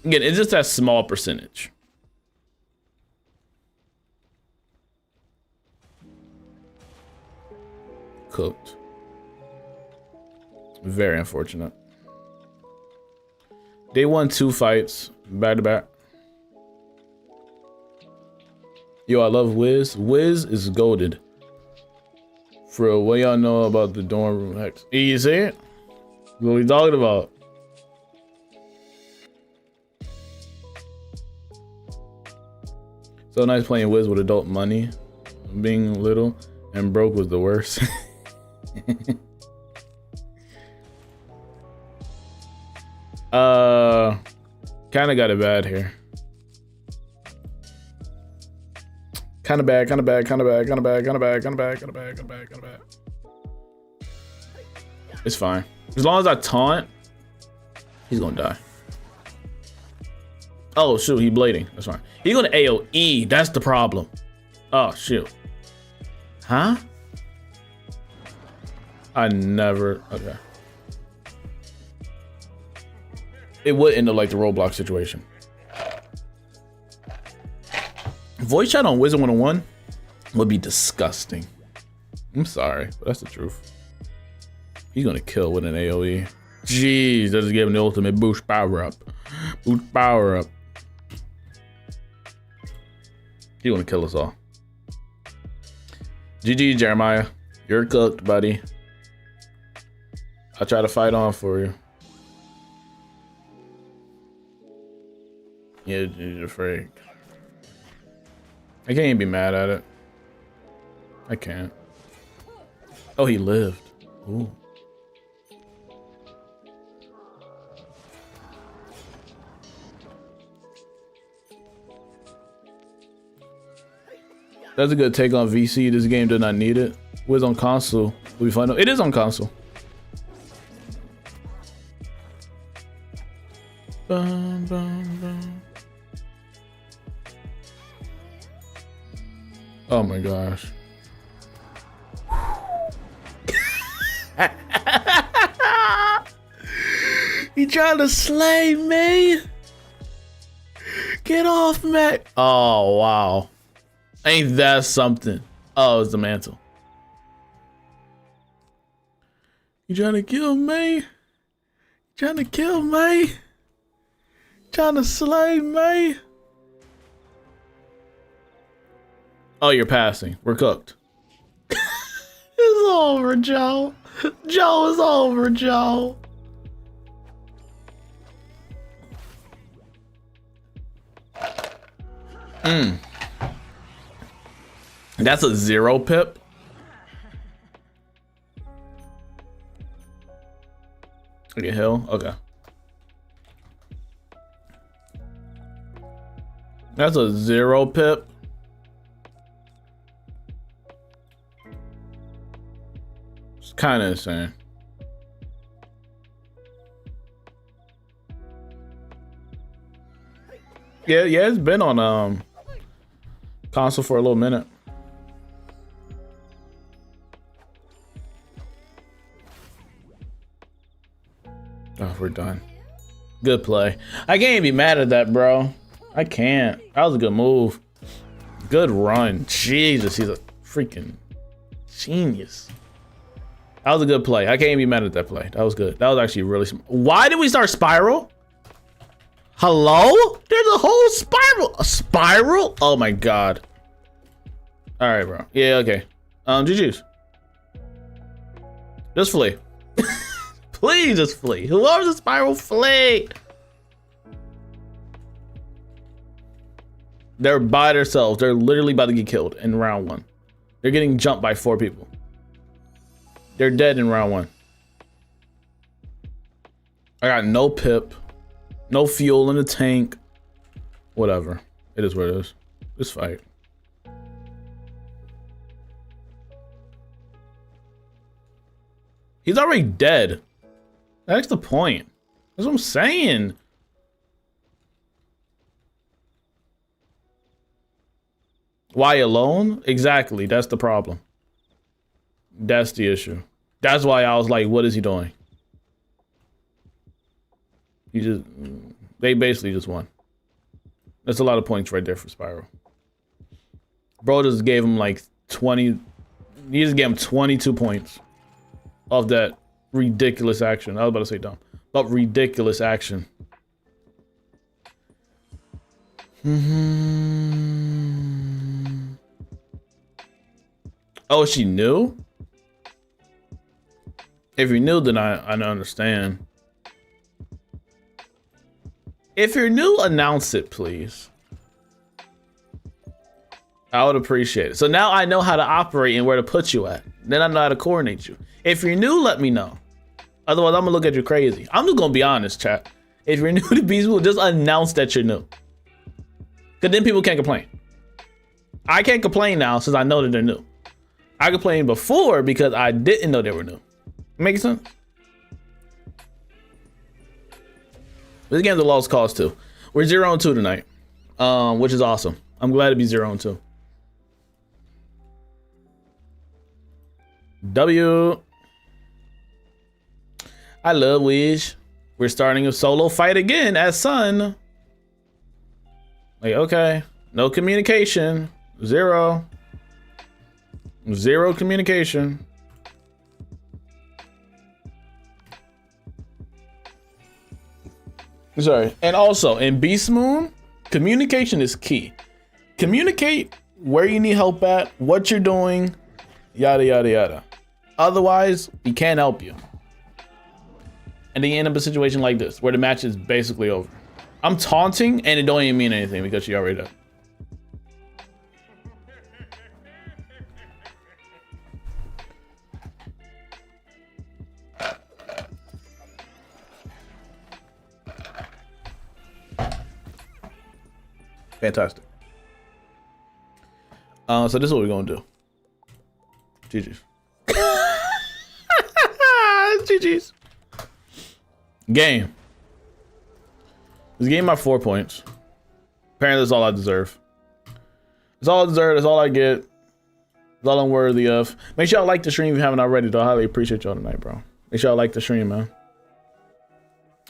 Again, it's just that small percentage. Cooked. Very unfortunate. They won 2 fights back to back. Yo, I love Wiz. Wiz is goated. For real, what y'all know about the dorm room hacks? You see it? What we talking about? So nice playing Wiz with adult money. Being little and broke was the worst. Kind of got it bad here. Kind of bad. It's fine. As long as I taunt, he's gonna die. Oh shoot, he blading. That's fine. He's gonna AoE. That's the problem. Oh shoot. Huh? I never. Okay. It would end up like the Roblox situation. Voice chat on Wizard101 would be disgusting. I'm sorry, but that's the truth. He's gonna kill with an AoE. Jeez, that just gave him the ultimate boost power up. Boost power up. He's gonna kill us all. GG, Jeremiah. You're cooked, buddy. I'll try to fight on for you. Yeah, you're afraid. I can't even be mad at it. I can't. Oh, he lived. Ooh. That's a good take on VC. This game did not need it. Wiz on console. We find out it is on console. Bum, bum, bum. Oh my gosh. You trying to slay me? Get off me. Oh, wow. Ain't that something? Oh, it's the mantle. You trying to kill me? Trying to kill me? Trying to slay me? Oh, you're passing. We're cooked. It's over, Joe. Joe, it's over, Joe. That's a 0 pip. Okay, hill. Okay. That's a 0 pip. It's kind of insane. Yeah, it's been on console for a little minute. Oh, we're done. Good play. I can't be mad at that, bro. I can't. That was a good move. Good run. Jesus, he's a freaking genius. That was a good play. I can't be mad at that play. That was good. That was actually really smart. Why did we start spiral? Hello? There's a whole spiral. A spiral? Oh my god. All right, bro. Yeah, okay. GG's. Just flee. Please just flee. Whoever's a spiral, flee. They're by themselves. They're literally about to get killed in round 1. They're getting jumped by 4 people. They're dead in round 1. I got no pip, no fuel in the tank. Whatever. It is what it is. Just fight. He's already dead. That's the point. That's what I'm saying. Why alone? Exactly. That's the problem. That's the issue. That's why I was like, what is he doing? They basically just won. That's a lot of points right there for Spiral. Bro just gave him like 20. He just gave him 22 points of that ridiculous action. I was about to say dumb, but ridiculous action. Oh, she knew? If you knew, then I understand. If you're new, announce it, please. I would appreciate it. So now I know how to operate and where to put you at. Then I know how to coordinate you. If you're new, let me know. Otherwise, I'm gonna look at you crazy. I'm just gonna be honest, chat. If you're new to Beastmoon, just announce that you're new. Cause then people can't complain. I can't complain now since I know that they're new. I complained before because I didn't know they were new. Make sense? This game's a lost cause too. We're 0-2 tonight, which is awesome. I'm glad to be 0-2. W. I love Wish. We're starting a solo fight again at Sun. Like, okay, no communication. Zero communication. Sorry. And also in Beastmoon, communication is key. Communicate where you need help at, what you're doing, yada, yada, yada. Otherwise, we can't help you. And then you end up in a situation like this, where the match is basically over. I'm taunting, and it don't even mean anything because she already done. Fantastic. So this is what we're gonna do. GG's. GG's. Game. This game my 4 points. Apparently that's all I deserve. It's all I deserve, that's all I get. It's all I'm worthy of. Make sure y'all like the stream if you haven't already, though. I highly appreciate y'all tonight, bro. Make sure y'all like the stream, man.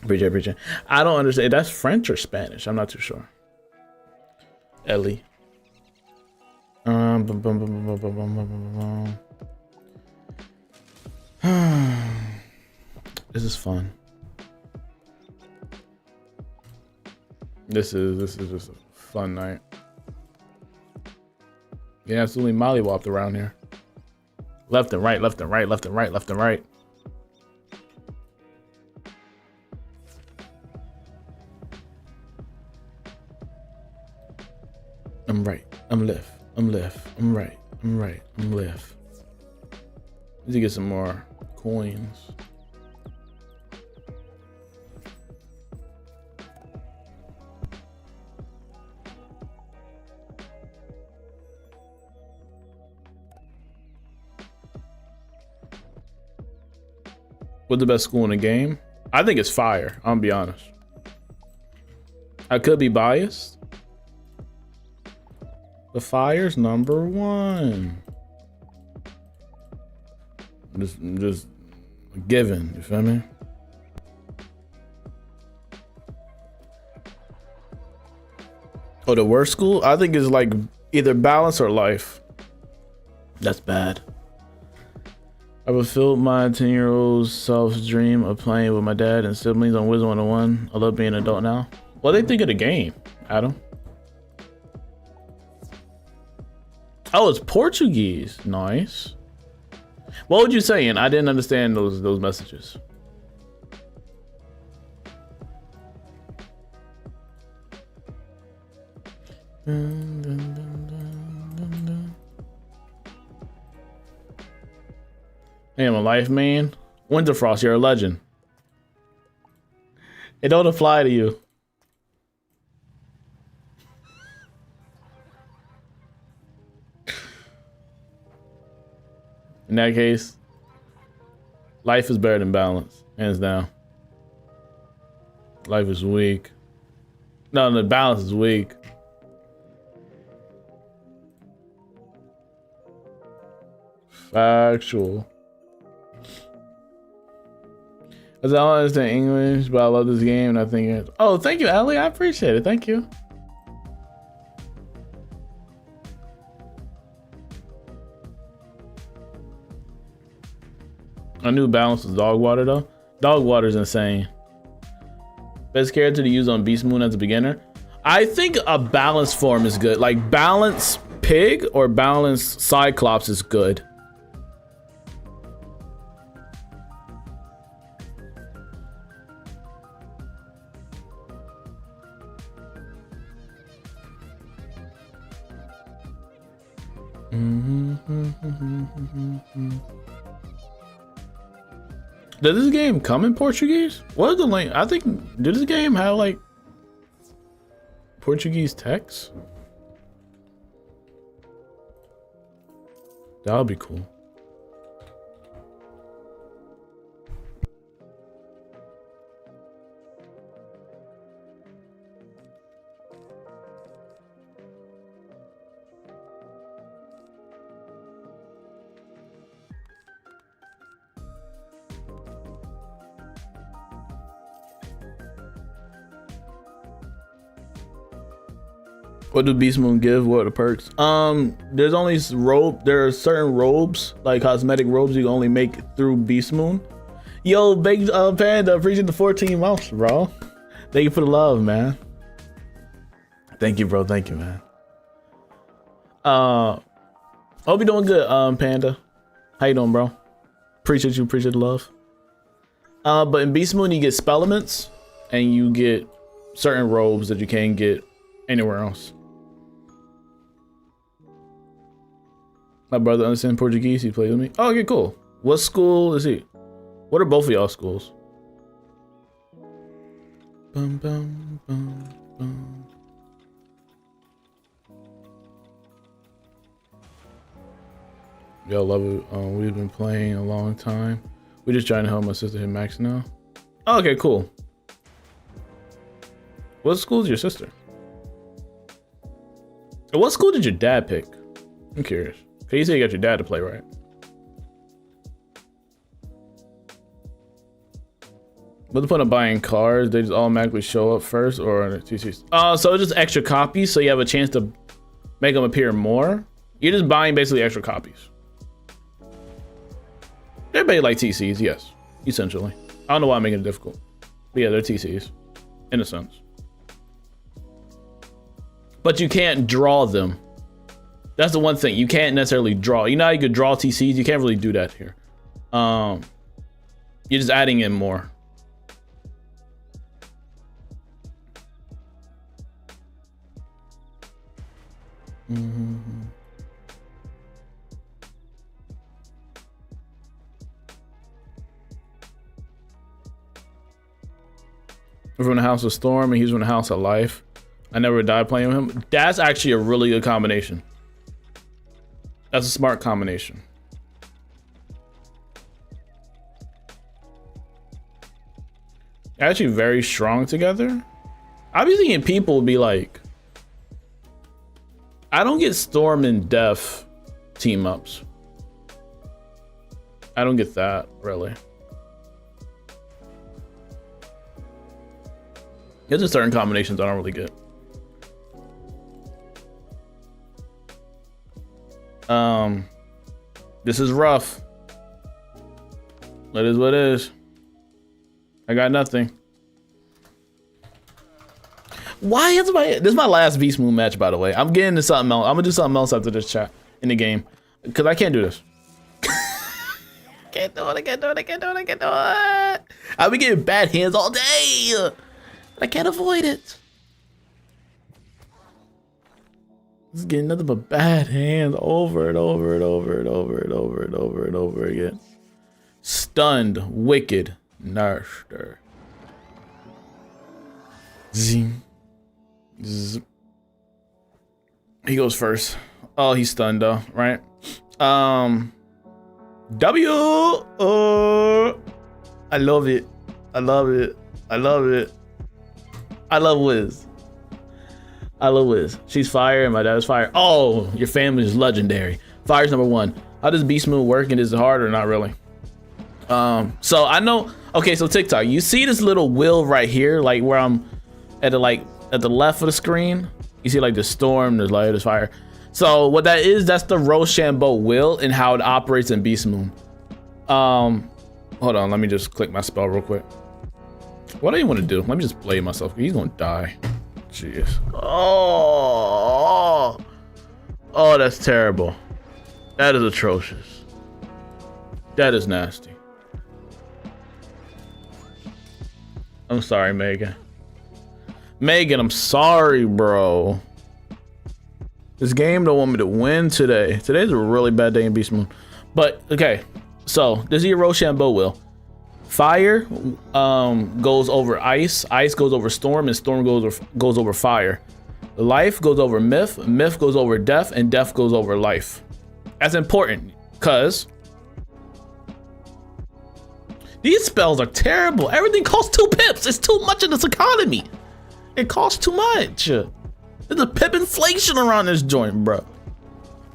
Appreciate it. I don't understand. That's French or Spanish? I'm not too sure. Ellie. This is fun. This is just a fun night. Getting absolutely mollywopped around here. Left and right, left and right, left and right, left and right. I'm right, I'm left, I'm left, I'm right, I'm right, I'm left. Need to get some more coins. What's the best school in the game? I think it's Fire, I'm gonna be honest. I could be biased. The Fire's #1. Just a given, you feel me? Oh, the worst school? I think it's like either Balance or Life. That's bad. I fulfilled my 10-year-old self's dream of playing with my dad and siblings on Wizard101. I love being an adult now. What do they think of the game, Adam? Oh, it's Portuguese. Nice. What would you say? And I didn't understand those messages. I am a life man. Winterfrost, you're a legend. It don't apply to you. In that case, Life is better than Balance, hands down. Life is weak. No, the Balance is weak. Factual. As I don't understand English, but I love this game and I think it. Oh, thank you, Ellie. I appreciate it. Thank you. I knew Balance was dog water though. Dog water is insane. Best character to use on Beastmoon as a beginner. I think a Balance form is good. Like Balance Pig or Balance Cyclops is good. Does this game come in Portuguese? What is the link? I think, did this game have like Portuguese text? That would be cool. What do Beastmoon give? What are the perks? There's only there are certain robes, like cosmetic robes, you can only make through Beastmoon. Yo, Baked Panda, appreciate the 14 months, bro. Thank you for the love, man. Thank you, bro. Thank you, man. Hope you're doing good, Panda. How you doing, bro? Appreciate you. Appreciate the love. But in Beastmoon, you get Spellements, and you get certain robes that you can't get anywhere else. My brother understands Portuguese. He plays with me. Oh, okay, cool. What school is he? What are both of y'all schools? Bum, bum, bum, bum. Y'all love it. We've been playing a long time. We're just trying to help my sister hit max now. Oh, okay, cool. What school is your sister? What school did your dad pick? I'm curious. Cause you said you got your dad to play, right? What's the point of buying cards? They just automatically show up first, or TCs? So it's just extra copies, so you have a chance to make them appear more. You're just buying basically extra copies. They're basically like TCs, yes, essentially. I don't know why I'm making it difficult, but yeah, they're TCs in a sense. But you can't draw them. That's the one thing, you can't necessarily draw. You know how you could draw TCs? You can't really do that here. You're just adding in more. We're from the House of Storm and he's from the House of Life. I never died playing with him. That's actually a really good combination. That's a smart combination. Actually very strong together. I've been thinking people would be like, I don't get Storm and Def team ups. I don't get that, really. There's just certain combinations I don't really get. This is rough. It is what it is. I got nothing. Why is this is my last Beastmoon match, by the way. I'm getting to something else. I'm gonna do something else after this chat in the game. Cause I can't do this. Can't do it, I can't do it, I can't do it, I can't do it. I'll be getting bad hands all day. I can't avoid it. Just getting nothing but bad hands over and over and over and over and over and over and over again. Stunned, wicked, nurster. Zing. Zzz. He goes first. Oh, he's stunned though, right? W. I love it. I love it. I love it. I love Wiz. I love Wiz. She's fire and my dad's fire. Oh, your family is legendary. Fire's number one. How does Beastmoon work and is it hard or not really? So I know. Okay, so TikTok. You see this little wheel right here, like where I'm at the at the left of the screen. You see like the storm, there's light, there's fire. So what that is, that's the Rochambeau wheel and how it operates in Beastmoon. Hold on, let me just click my spell real quick. What do you want to do? Let me just play myself. He's gonna die. Jeez. Oh, that's terrible. That is atrocious. That is nasty. I'm sorry, Megan. Megan, I'm sorry, bro. This game don't want me to win today. Today's a really bad day in Beastmoon. But okay, so this is your Rochambeau wheel. Fire goes over ice, ice goes over storm, and storm goes over fire. Life goes over myth, myth goes over death, and death goes over life. That's important because these spells are terrible. Everything costs 2 pips. It's too much in this economy. It costs too much. There's a pip inflation around this joint, bro.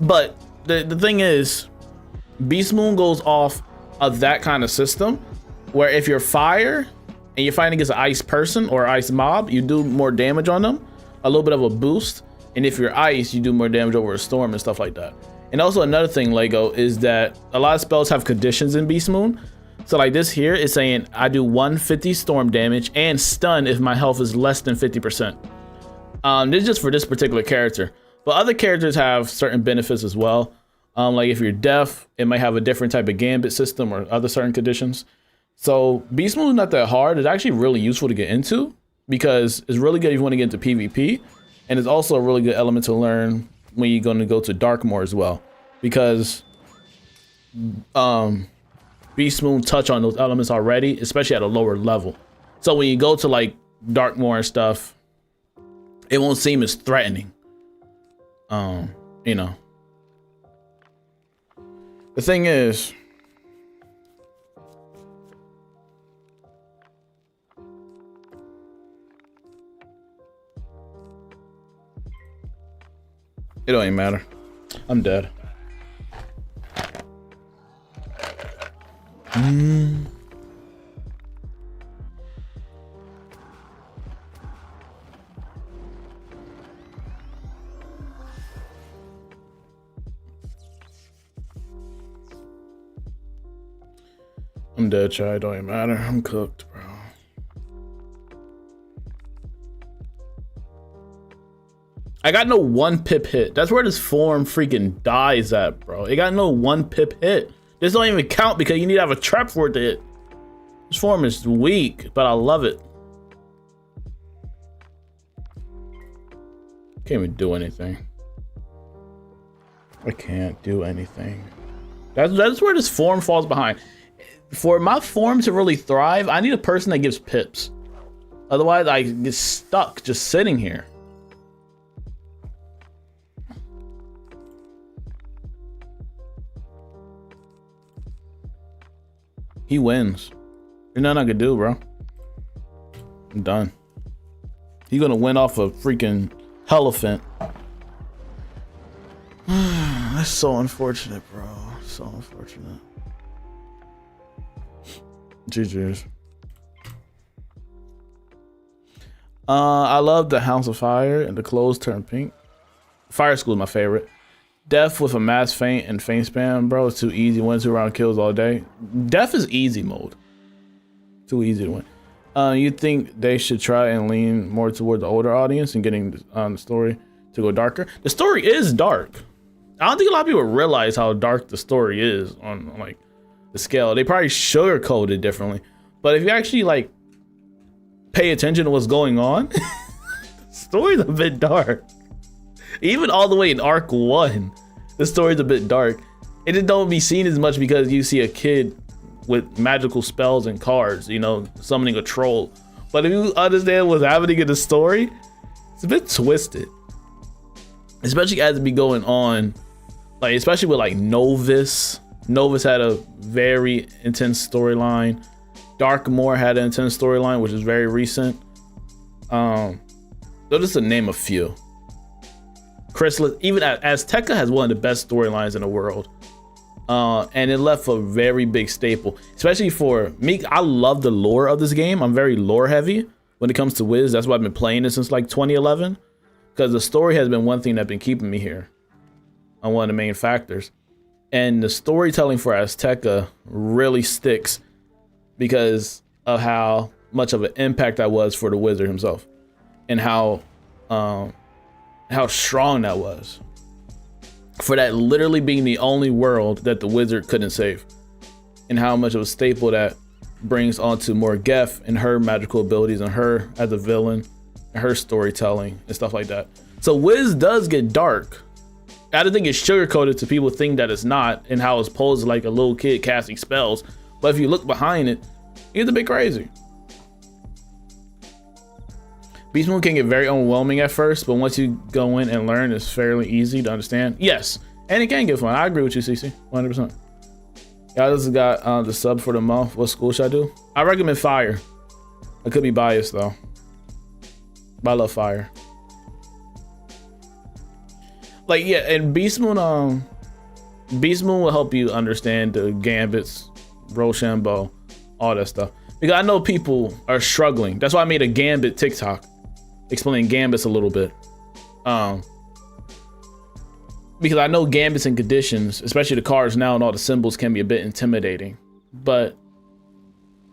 But the thing is, Beastmoon goes off of that kind of system where if you're fire and you're fighting against an ice person or ice mob, you do more damage on them, a little bit of a boost. And if you're ice, you do more damage over a storm and stuff like that. And also another thing, Lego, is that a lot of spells have conditions in Beastmoon. So like this here is saying I do 150 storm damage and stun if my health is less than 50%. This is just for this particular character, but other characters have certain benefits as well. Like if you're deaf, it might have a different type of gambit system or other certain conditions. So Beastmoon is not that hard. It's actually really useful to get into because it's really good if you want to get into PvP, and it's also a really good element to learn when you're going to go to Darkmoor as well, because Beastmoon touch on those elements already, especially at a lower level. So when you go to like Darkmoor and stuff, it won't seem as threatening. You know. The thing is, It don't even matter. I'm dead. I'm dead, Chad. It don't even matter. I'm cooked, bro. I got no 1 pip hit. That's where this form freaking dies at, bro. It got no 1 pip hit. This don't even count because you need to have a trap for it to hit. This form is weak, but I love it. Can't even do anything. I can't do anything. That's where this form falls behind. For my form to really thrive, I need a person that gives pips. Otherwise, I get stuck just sitting here. He wins. There's nothing I can do, bro. I'm done. He's gonna win off a freaking elephant. That's so unfortunate, bro. So unfortunate. GG's. I love the House of Fire and the clothes turn pink. Fire School is my favorite. Death with a mass feint and feint spam, bro. It's too easy. 1-2 round kills all day. Death is easy mode. Too easy to win. You think they should try and lean more toward the older audience and getting the story to go darker? The story is dark. I don't think a lot of people realize how dark the story is on like the scale. They probably sugarcoat it differently. But if you actually like pay attention to what's going on, the story's a bit dark. Even all the way in arc 1, the story's a bit dark. It just don't be seen as much because you see a kid with magical spells and cards, you know, summoning a troll. But if you understand what's happening in the story, it's a bit twisted. Especially as it be going on, like especially with like Novus. Novus had a very intense storyline. Darkmoor had an intense storyline, which is very recent. So just to name a few. Chrysalis, even Azteca has one of the best storylines in the world. And it left a very big staple, especially for me. I love the lore of this game. I'm very lore heavy when it comes to Wiz. That's why I've been playing it since like 2011, because the story has been one thing that's been keeping me here, on one of the main factors. And the storytelling for Azteca really sticks because of how much of an impact that was for the wizard himself, and how strong that was. For that literally being the only world that the wizard couldn't save, and how much of a staple that brings onto Morgeth and her magical abilities and her as a villain and her storytelling and stuff like that. So Wiz does get dark. I don't think it's sugarcoated to people think that it's not, and how it's posed like a little kid casting spells. But if you look behind it, it's a bit crazy. Beastmoon can get very overwhelming at first, but once you go in and learn, it's fairly easy to understand. Yes, and it can get fun. I agree with you, CC, 100%. Y'all just got the sub for the month. What school should I do? I recommend Fire. I could be biased though, but I love Fire. Like, yeah, and Beastmoon, Beastmoon will help you understand the gambits, Rochambeau, all that stuff. Because I know people are struggling. That's why I made a gambit TikTok explaining gambits a little bit. Because I know gambits and conditions, especially the cards now and all the symbols, can be a bit intimidating. But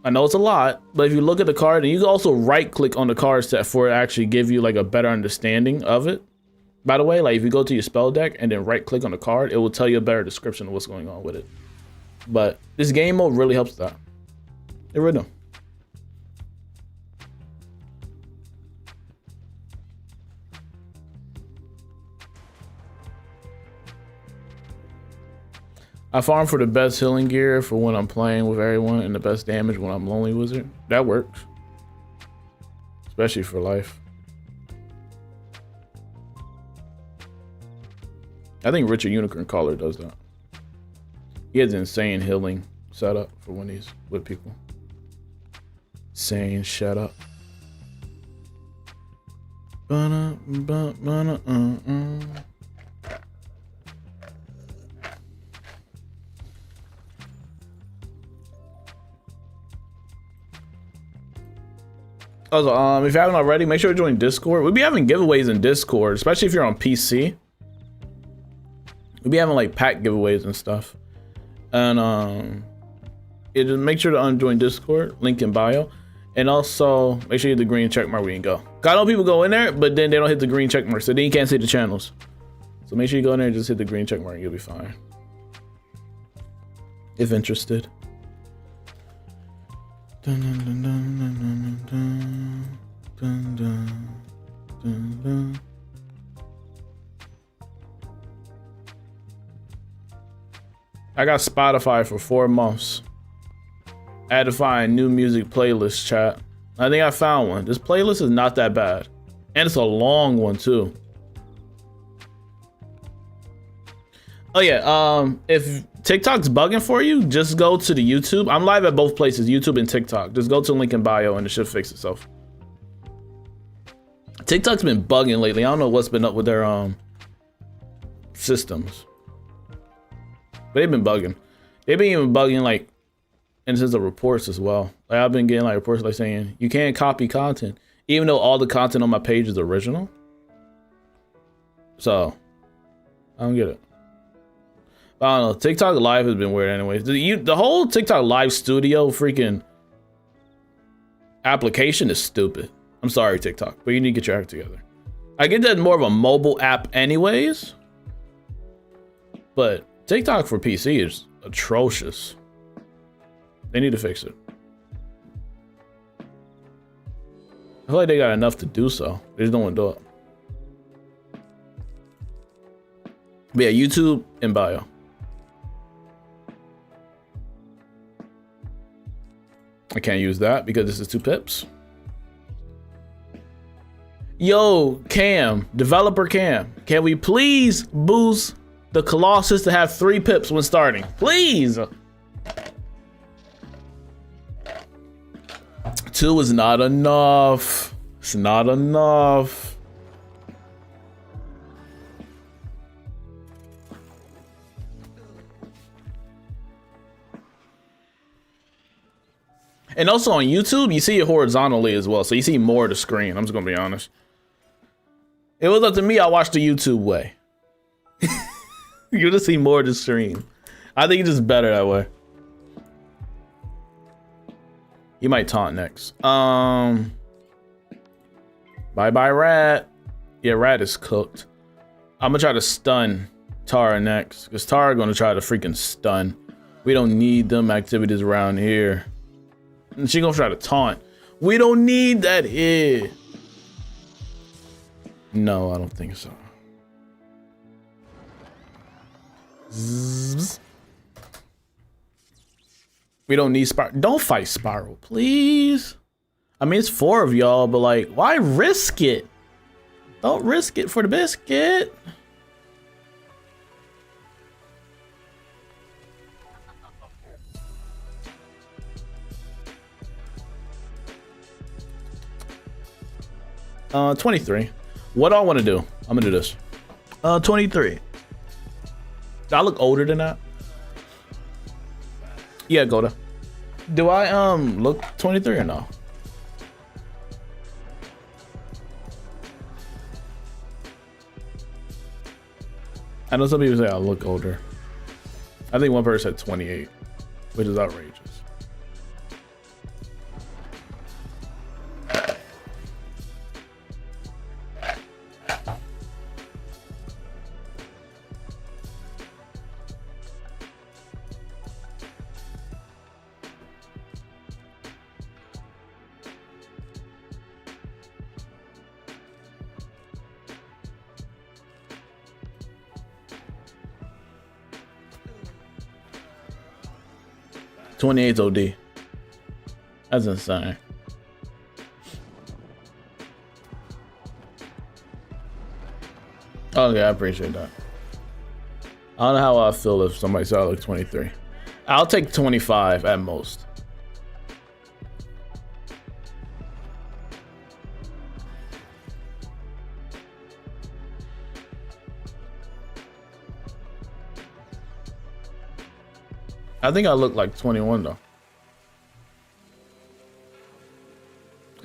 I know it's a lot, but if you look at the card, and you can also right click on the card set for it to actually give you like a better understanding of it. By the way, like if you go to your spell deck and then right click on the card, it will tell you a better description of what's going on with it. But this game mode really helps that. It really does. I farm for the best healing gear for when I'm playing with everyone, and the best damage when I'm lonely wizard. That works. Especially for life. I think Richard Unicorn Caller does that. He has an insane healing setup for when he's with people. Insane shut up. Also, if you haven't already, make sure to join Discord. We'll be having giveaways in Discord, especially if you're on PC. We'll be having like pack giveaways and stuff. And just make sure to join Discord, link in bio. And also make sure you hit the green check mark where you can go. I know people go in there, but then they don't hit the green check mark, so then you can't see the channels. So make sure you go in there and just hit the green check mark and you'll be fine. If interested. Dun, dun, dun, dun, dun, dun, dun, dun, dun, dun. I got Spotify for 4 months. I had to find new music playlist, chat. I think I found one. This playlist is not that bad. And it's a long one too. Oh yeah, if TikTok's bugging for you, just go to the YouTube. I'm live at both places, YouTube and TikTok. Just go to the link in bio and it should fix itself. TikTok's been bugging lately. I don't know what's been up with their systems. But they've been bugging. They've been even bugging like instances of reports as well. Like I've been getting like reports like saying you can't copy content, even though all the content on my page is original. So I don't get it. But I don't know. TikTok Live has been weird anyways. The whole TikTok Live Studio freaking application is stupid. I'm sorry, TikTok, but you need to get your act together. I get that more of a mobile app anyways, but TikTok for PC is atrocious. They need to fix it. I feel like they got enough to do so. They just don't want to do it. But yeah, YouTube and bio. I can't use that because this is 2 pips. Yo, Cam, developer Cam, can we please boost the Colossus to have 3 pips when starting? Please. 2 is not enough. It's not enough. And also on YouTube, you see it horizontally as well. So you see more of the screen. I'm just gonna be honest. It was up to me, I watched the YouTube way. You'll just see more of the screen. I think it's just better that way. You might taunt next. Bye bye Rat. Yeah, Rat is cooked. I'm gonna try to stun Tara next, because Tara gonna try to freaking stun. We don't need them activities around here. And she gonna try to taunt. We don't need that here. No, I don't think so. Zzz. We don't need Spiral. Don't fight Spiral, please. I mean, it's 4 of y'all, but like, why risk it? Don't risk it for the biscuit. Uh, 23. What do I want to do? I'm gonna do this. 23. Do I look older than that? Yeah, Goda. Do I look 23 or no? I know some people say I look older. I think one person said 28, which is outrageous. $28's OD. That's insane. Oh yeah, I appreciate that. I don't know how I feel if somebody said I look 23. I'll take 25 at most. I think I look like 21 though.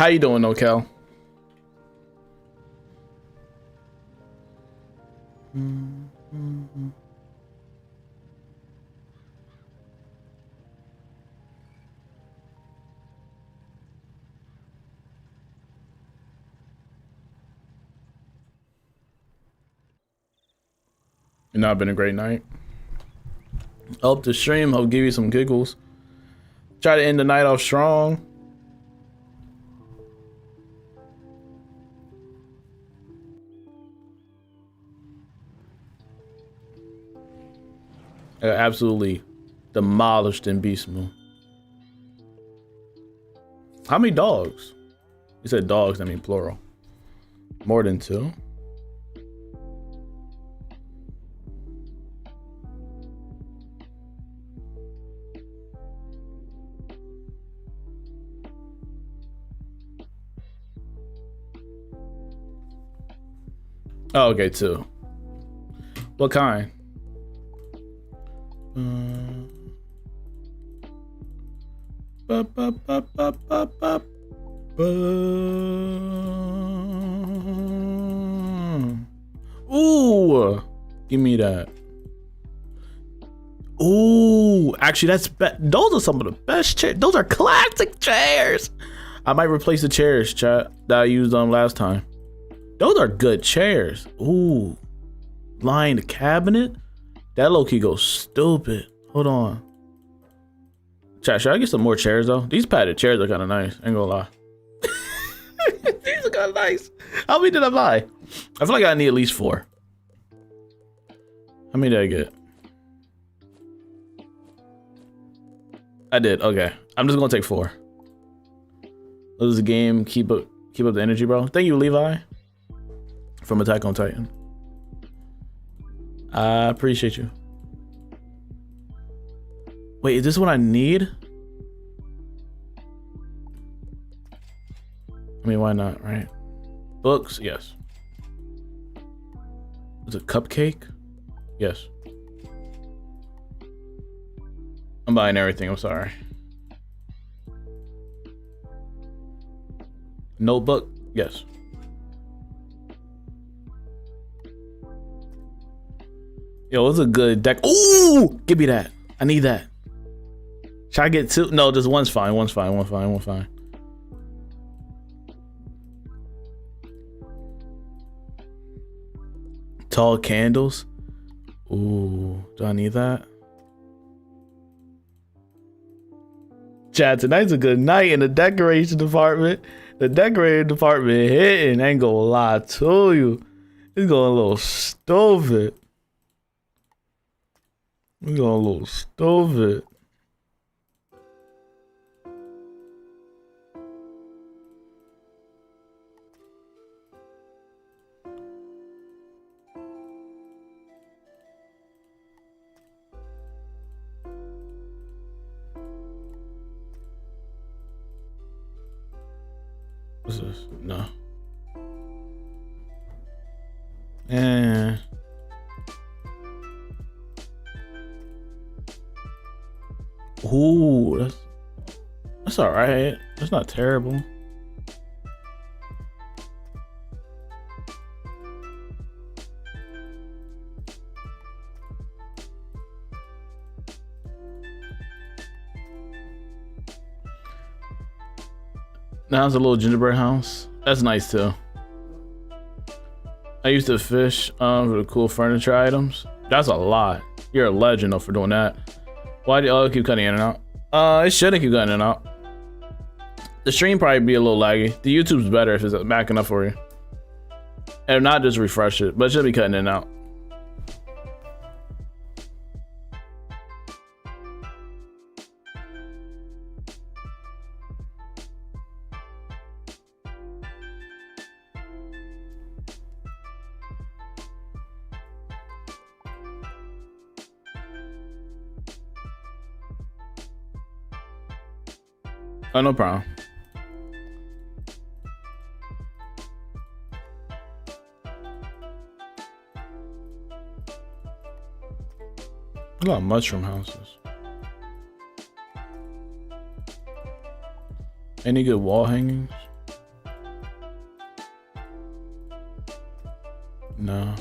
How you doing, though, Kel? It's not been a great night. Hope the stream, hope give you some giggles. Try to end the night off strong. Absolutely demolished in Beastmoon. How many dogs? You said dogs, I mean plural. More than 2. Oh, okay, 2. What kind? Ooh, give me that. Ooh, actually, those are some of the best chairs. Those are classic chairs. I might replace the chairs, chat, that I used last time. Those are good chairs. Ooh, lined cabinet. That low key goes stupid. Hold on. Chat, should I get some more chairs though? These padded chairs are kind of nice. Ain't gonna lie. These are kind of nice. How many did I buy? I feel like I need at least 4. How many did I get? I did. Okay. I'm just gonna take 4. Lose the game. Keep up the energy, bro. Thank you, Levi, from Attack on Titan. I appreciate you. Wait, is this what I need? I mean, why not, right? Books, yes. Is it cupcake? Yes. I'm buying everything, I'm sorry. Notebook, yes. Yo, it's a good deck. Ooh, give me that. I need that. Should I get 2? No, just one's fine. One's fine. One's fine. One's fine. Tall candles. Ooh, do I need that? Chad, tonight's a good night in the decoration department. The decorating department hitting. Ain't gonna lie to you. It's going a little stupid. It's going a little stupid. What's this? No. Eh. Ooh, that's all right. That's not terrible. Now it's a little gingerbread house. That's nice too. I used to fish for the cool furniture items. That's a lot. You're a legend though for doing that. Why do you keep cutting in and out? It shouldn't keep cutting in and out. The stream probably be a little laggy. The YouTube's better if it's backing up for you. And if not, just refresh it. But it should be cutting in and out. Oh, no problem. A lot of mushroom houses. Any good wall hangings? No.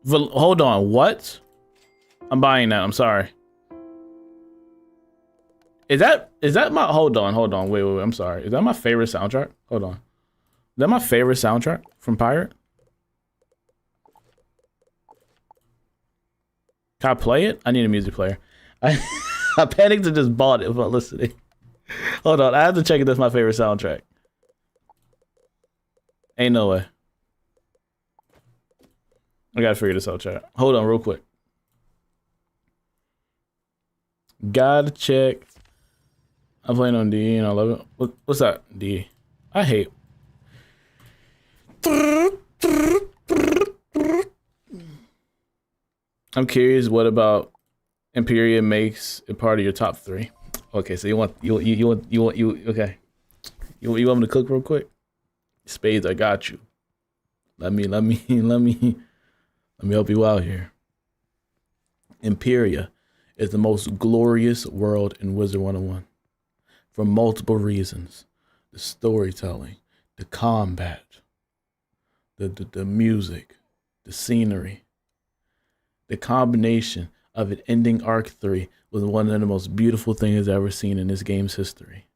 Hold on, what? I'm buying that. I'm sorry. Is that my hold on, wait, I'm sorry. Is that my favorite soundtrack? Hold on. Is that my favorite soundtrack from Pirate? Can I play it? I need a music player. I panicked and just bought it without listening. Hold on, I have to check if that's my favorite soundtrack. Ain't no way. I gotta figure this out, chat. Hold on real quick. Gotta check. I'm playing on D and I love it. What's that? D. I hate. I'm curious, what about Imperia makes it part of your top 3? Okay, so you want okay. You want me to cook real quick? Spades, I got you. Let me help you out here. Imperia is the most glorious world in Wizard101 for multiple reasons. The storytelling, the combat, the music, the scenery. The combination of it ending Arc 3 was one of the most beautiful things I've ever seen in this game's history.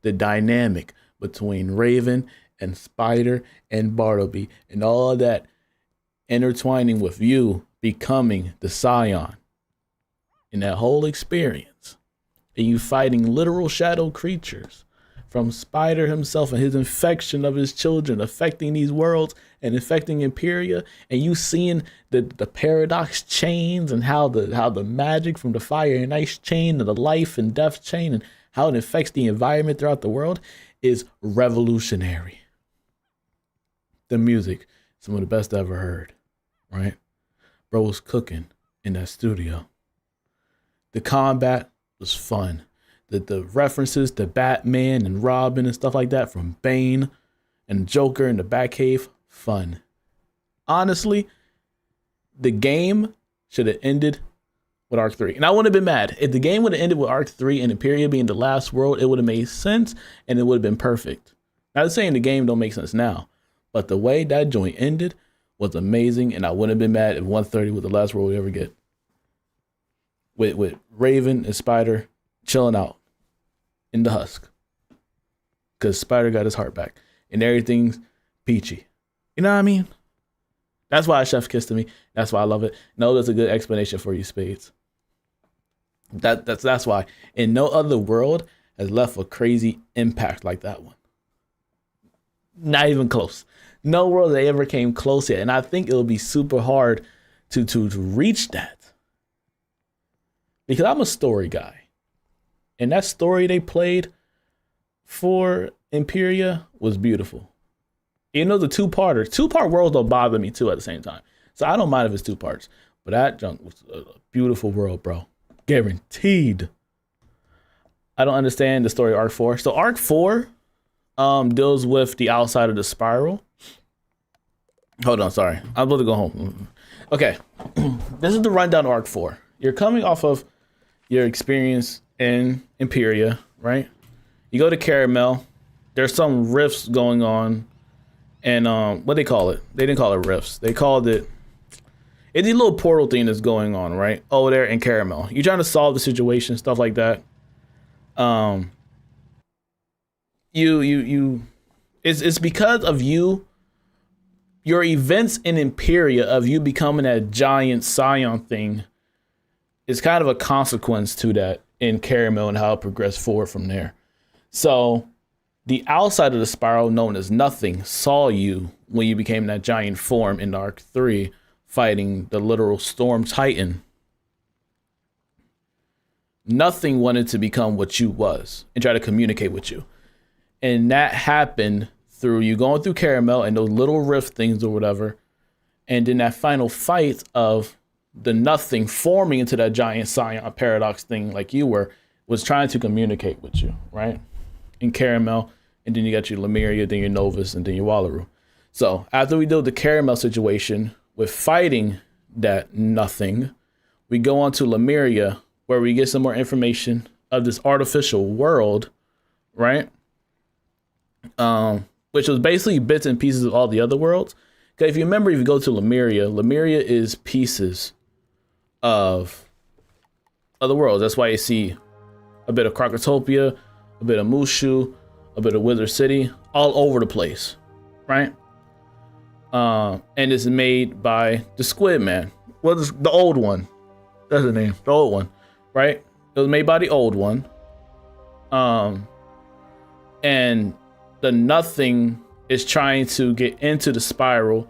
The dynamic between Raven and Spider and Bartleby and all of that intertwining with you becoming the Scion in that whole experience, and you fighting literal shadow creatures from Spider himself and his infection of his children affecting these worlds and infecting Imperia, and you seeing the paradox chains and how the magic from the fire and ice chain and the life and death chain and how it affects the environment throughout the world is revolutionary. The music, some of the best I ever heard, right? Bro was cooking in that studio. The combat was fun. The references to Batman and Robin and stuff like that from Bane and Joker in the Batcave, fun. Honestly, the game should have ended with Arc 3. And I wouldn't have been mad. If the game would have ended with Arc 3 and Imperia being the last world, it would have made sense and it would have been perfect. Not saying the game don't make sense now, but the way that joint ended was amazing, and I wouldn't have been mad if 130 was the last world we ever get. With Raven and Spider chilling out in the husk. Because Spider got his heart back. And everything's peachy. You know what I mean? That's why Chef's Kiss to me. That's why I love it. No, that's a good explanation for you, Spades. That's why. And no other world has left a crazy impact like that one. Not even close. No world that ever came close yet. And I think it'll be super hard to reach that. Because I'm a story guy. And that story they played for Imperia was beautiful. You know, the two-part worlds don't bother me too at the same time. So I don't mind if it's 2 parts. But that junk was a beautiful world, bro. Guaranteed. I don't understand the story of Arc 4. So Arc 4 deals with the outside of the spiral. Hold on, sorry. I'm about to go home. Okay. This is the rundown of Arc 4. You're coming off of your experience in Imperia, right? You go to Caramel. There's some rifts going on. And what they call it? They didn't call it rifts. They called it, it's a little portal thing that's going on, right? Over there in Caramel. You're trying to solve the situation, stuff like that. It's because of you, your events in Imperia of you becoming that giant Scion thing is kind of a consequence to that in Caramel and how it progressed forward from there. So the outside of the spiral, known as Nothing, saw you when you became that giant form in Arc 3, fighting the literal Storm Titan. Nothing wanted to become what you was and try to communicate with you. And that happened through you going through Caramel and those little rift things or whatever. And then that final fight of the Nothing forming into that giant Scion paradox thing like you were, was trying to communicate with you, right? In Caramel. And then you got your Lemuria, then your Novus, and then your Wallaru. So after we deal with the Caramel situation with fighting that Nothing, we go on to Lemuria, where we get some more information of this artificial world, right? Which was basically bits and pieces of all the other worlds. Okay, if you remember, if you go to Lemuria, Lemuria is pieces of other worlds. That's why you see a bit of Krokotopia, a bit of Mushu, a bit of Wizard City, all over the place, right? And it's made by the Squid Man. What is the old one? That's the name, the old one, right? It was made by the old one. And the Nothing is trying to get into the spiral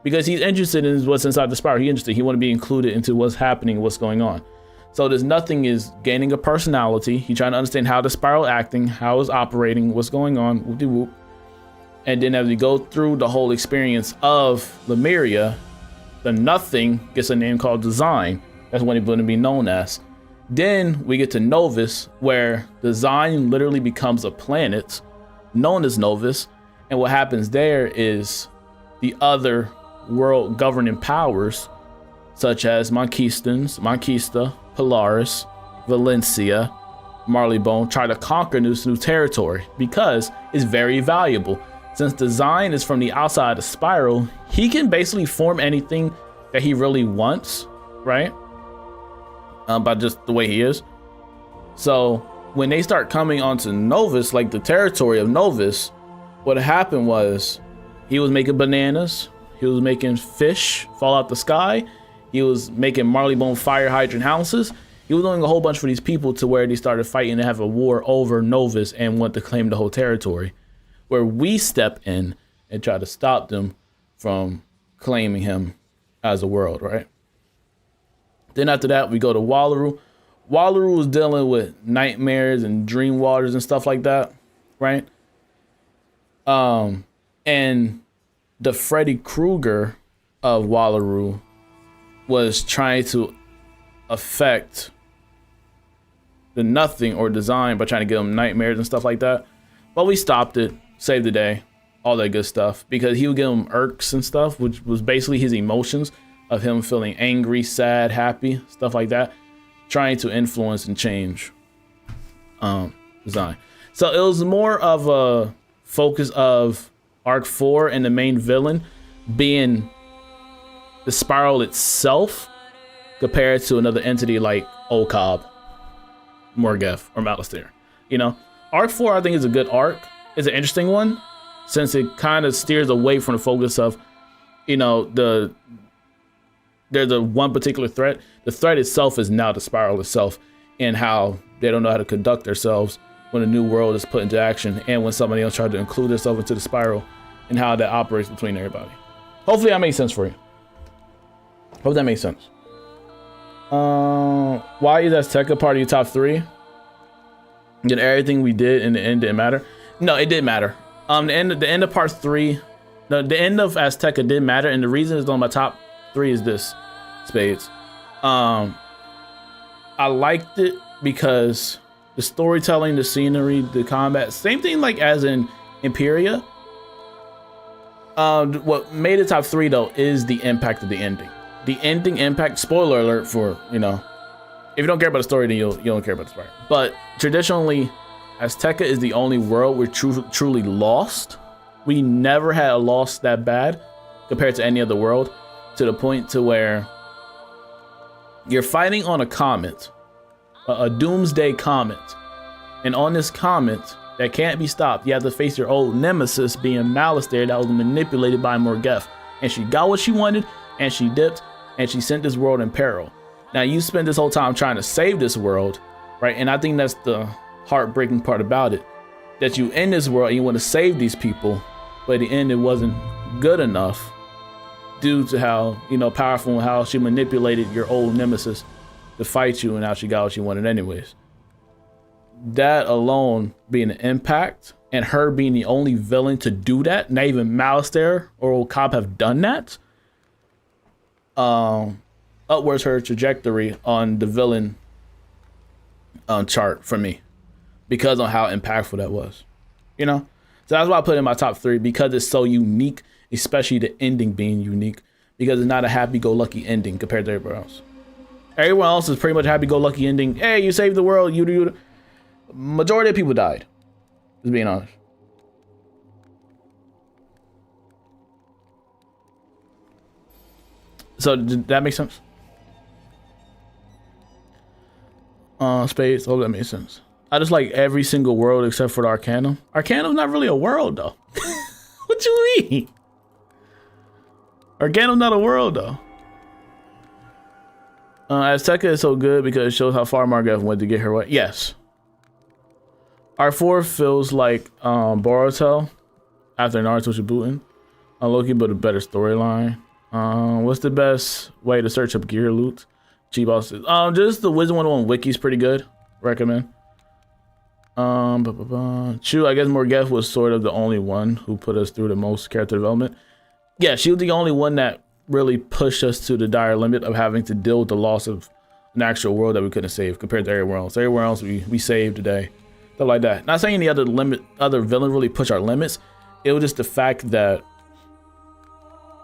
because he's interested in what's inside the spiral. He's interested. He want to be included into what's happening, what's going on. So this Nothing is gaining a personality. He's trying to understand how the spiral acting, how it's operating, what's going on, whoop-de-whoop. And then as we go through the whole experience of Lemuria, the Nothing gets a name called Design. That's what it's going to be known as. Then we get to Novus, where Design literally becomes a planet known as Novus. And what happens there is the other world governing powers, such as Monquista, Polaris, Valencia, Marleybone, try to conquer this new territory because it's very valuable. Since Design is from the outside of the spiral, he can basically form anything that he really wants, right? By just the way he is. So when they start coming onto Novus, like the territory of Novus, what happened was he was making bananas, he was making fish fall out the sky, he was making Marleybone fire hydrant houses. He was doing a whole bunch for these people to where they started fighting to have a war over Novus and want to claim the whole territory, where we step in and try to stop them from claiming him as a world, right? Then after that, we go to Wallaru. Wallaru was dealing with nightmares and dream waters and stuff like that, right? And the Freddy Krueger of Wallaru was trying to affect the Nothing or Design by trying to give him nightmares and stuff like that. But we stopped it, saved the day, all that good stuff, because he would give him irks and stuff, which was basically his emotions of him feeling angry, sad, happy, stuff like that, trying to influence and change Design. So it was more of a focus of Arc 4 and the main villain being the spiral itself compared to another entity like Okab, Morgeth, or Malistaire. You know, Arc 4 I think is a good arc. It's an interesting one since it kind of steers away from the focus of, you know, there's a one particular threat. The threat itself is now the spiral itself and how they don't know how to conduct themselves when a new world is put into action and when somebody else tried to include themselves into the spiral and how that operates between everybody. Hopefully that makes sense for you. Hope that makes sense. Why is Azteca part of your top 3? Did everything we did in the end didn't matter? No, it did matter. The end of part 3, the end of Azteca did matter, and the reason it's on my top 3 is this, Spades. I liked it because the storytelling, the scenery, the combat, same thing like as in Imperia. What made it top 3 though is the impact of the ending. The ending impact, spoiler alert for, you know, if you don't care about the story, then you don't care about the story. But traditionally, Azteca is the only world we're truly lost. We never had a loss that bad compared to any other world, to the point to where you're fighting on a comet, a doomsday comet. And on this comet that can't be stopped, you have to face your old nemesis being Malistaire that was manipulated by Morgeth. And she got what she wanted, and she dipped, and she sent this world in peril. Now you spent this whole time trying to save this world, right? And I think that's the heartbreaking part about it, that you in this world and you want to save these people, but at the end it wasn't good enough due to how, you know, powerful and how she manipulated your old nemesis to fight you and how she got what she wanted anyways. That alone being an impact, and her being the only villain to do that, not even Malistaire or Okab have done that, upwards her trajectory on the villain chart for me, because on how impactful that was, you know. So that's why I put it in my top 3, because it's so unique, especially the ending being unique, because it's not a happy-go-lucky ending compared to everybody else. Everyone else is pretty much happy-go-lucky ending. Hey, you saved the world. You. Majority of people died. Just being honest. So did that make sense? Space. Oh, that makes sense. I just like every single world except for the Arcanum. Arcanum's not really a world though. What you mean? Arcanum's not a world though. Azteca is so good because it shows how far Margaret went to get her way. Yes. R4 feels like Boruto after Naruto Shippuden. Loki, but a better storyline. What's the best way to search up gear loot? Cheap bosses. Just the Wizard101 wiki is pretty good. Recommend. True, I guess Morgeth was sort of the only one who put us through the most character development. Yeah, she was the only one that really pushed us to the dire limit of having to deal with the loss of an actual world that we couldn't save compared to everywhere else. Everywhere else we saved today. Stuff like that. Not saying the other villain really pushed our limits. It was just the fact that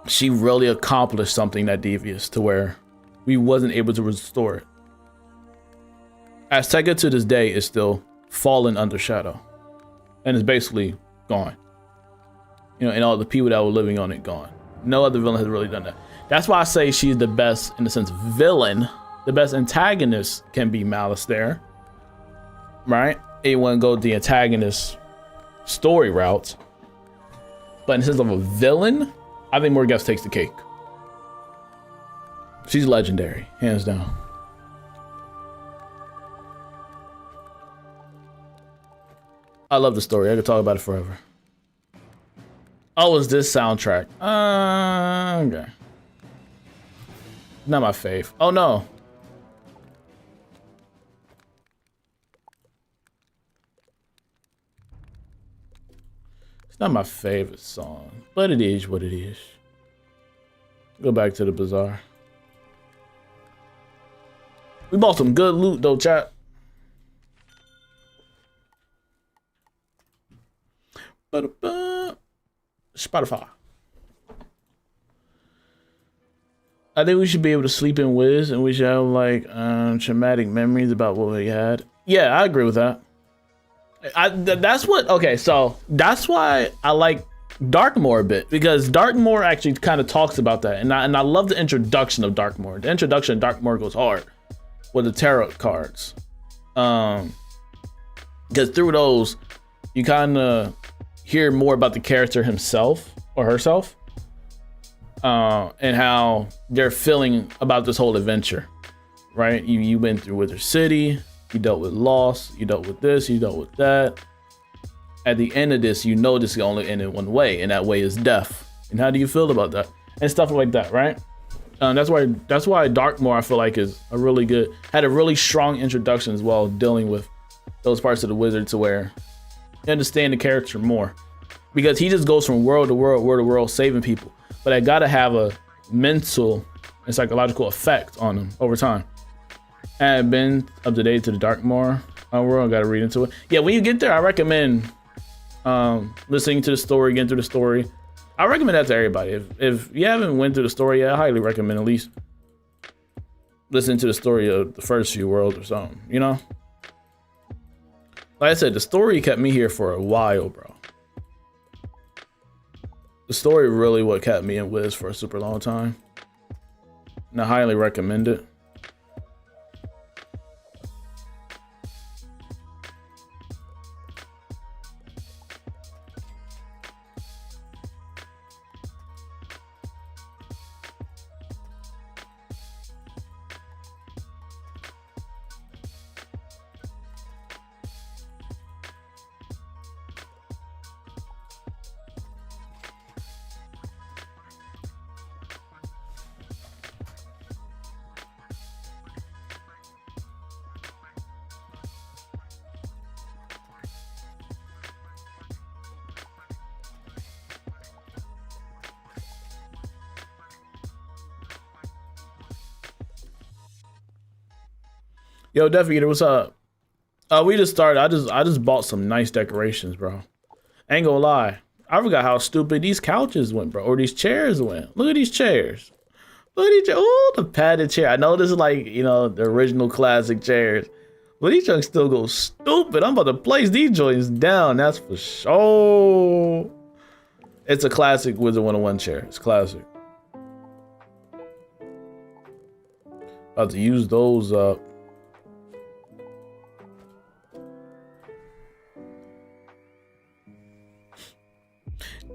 she really accomplished something that devious to where we wasn't able to restore it. Azteca to this day is still fallen under shadow and is basically gone. You know, and all the people that were living on it gone. No other villain has really done that. That's why I say she's the best, in the sense, villain. The best antagonist can be Malice there, right? Anyone go the antagonist story route, but in the sense of a villain, I think Morgeth takes the cake. She's legendary, hands down. I love the story. I could talk about it forever. Oh, is this soundtrack? Okay. Not my fave. Oh no. It's not my favorite song, but it is what it is. Go back to the bazaar. We bought some good loot though, chat. Spotify. I think we should be able to sleep in Wiz, and we should have like traumatic memories about what we had. Yeah, I agree with that. That's what. Okay, so that's why I like Darkmoor a bit, because Darkmoor actually kind of talks about that, and I love the introduction of Darkmoor. The introduction of Darkmoor goes hard with the tarot cards, because through those you kind of hear more about the character himself or herself, and how they're feeling about this whole adventure, right? You went through Wizard City, you dealt with loss, you dealt with this, you dealt with that. At the end of this, you know this can only end in one way, and that way is death. And how do you feel about that? And stuff like that, right? That's why Darkmoor, I feel like, is a really good, had a really strong introduction as well, dealing with those parts of the wizard to where you understand the character more, because he just goes from world to world, saving people. But I gotta have a mental and psychological effect on him over time. I have been up to date to the Darkmoor world. Gotta read into it. Yeah, when you get there, I recommend listening to the story, getting through the story. I recommend that to everybody. If you haven't went through the story yet, I highly recommend at least listening to the story of the first few worlds or something, you know? Like I said, the story kept me here for a while, bro. The story really what kept me in Wiz for a super long time. And I highly recommend it. Yo, Definitely, what's up? We just started. I just bought some nice decorations, bro. Ain't gonna lie. I forgot how stupid these couches went, bro. Or these chairs went. Look at these chairs. Oh, the padded chair. I know this is like, you know, the original classic chairs. But these joints still go stupid. I'm about to place these joints down. That's for sure. It's a classic Wizard101 chair. It's classic. About to use those up.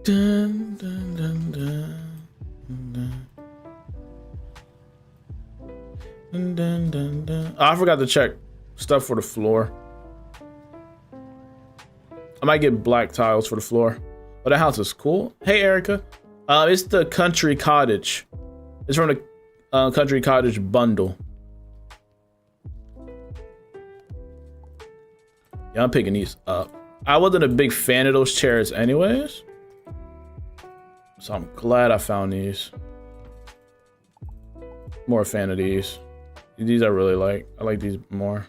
Dun, dun, dun, dun, dun. Dun, dun, dun, dun. Oh, I forgot to check stuff for the floor. I might get black tiles for the floor. But that house is cool. Hey, Erica. It's the Country Cottage. It's from the Country Cottage bundle. Yeah, I'm picking these up. I wasn't a big fan of those chairs anyways. So I'm glad I found these. More a fan of these. These I really like. I like these more.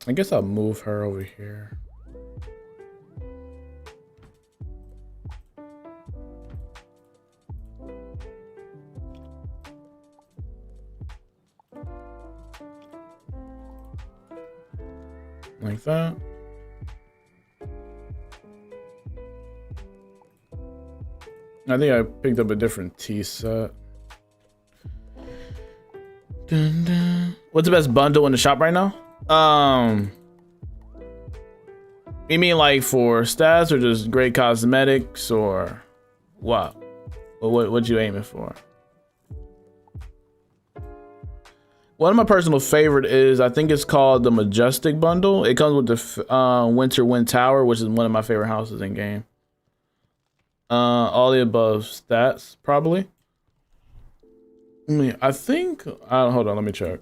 I guess I'll move her over here. Like that. I think I picked up a different tea set. Dun, dun. What's the best bundle in the shop right now? You mean like for stats or just great cosmetics or what? What you aiming for? One of my personal favorite is, I think it's called the Majestic bundle. It comes with the Winter Wind Tower, which is one of my favorite houses in game. All the above stats, probably. I think, hold on, let me check.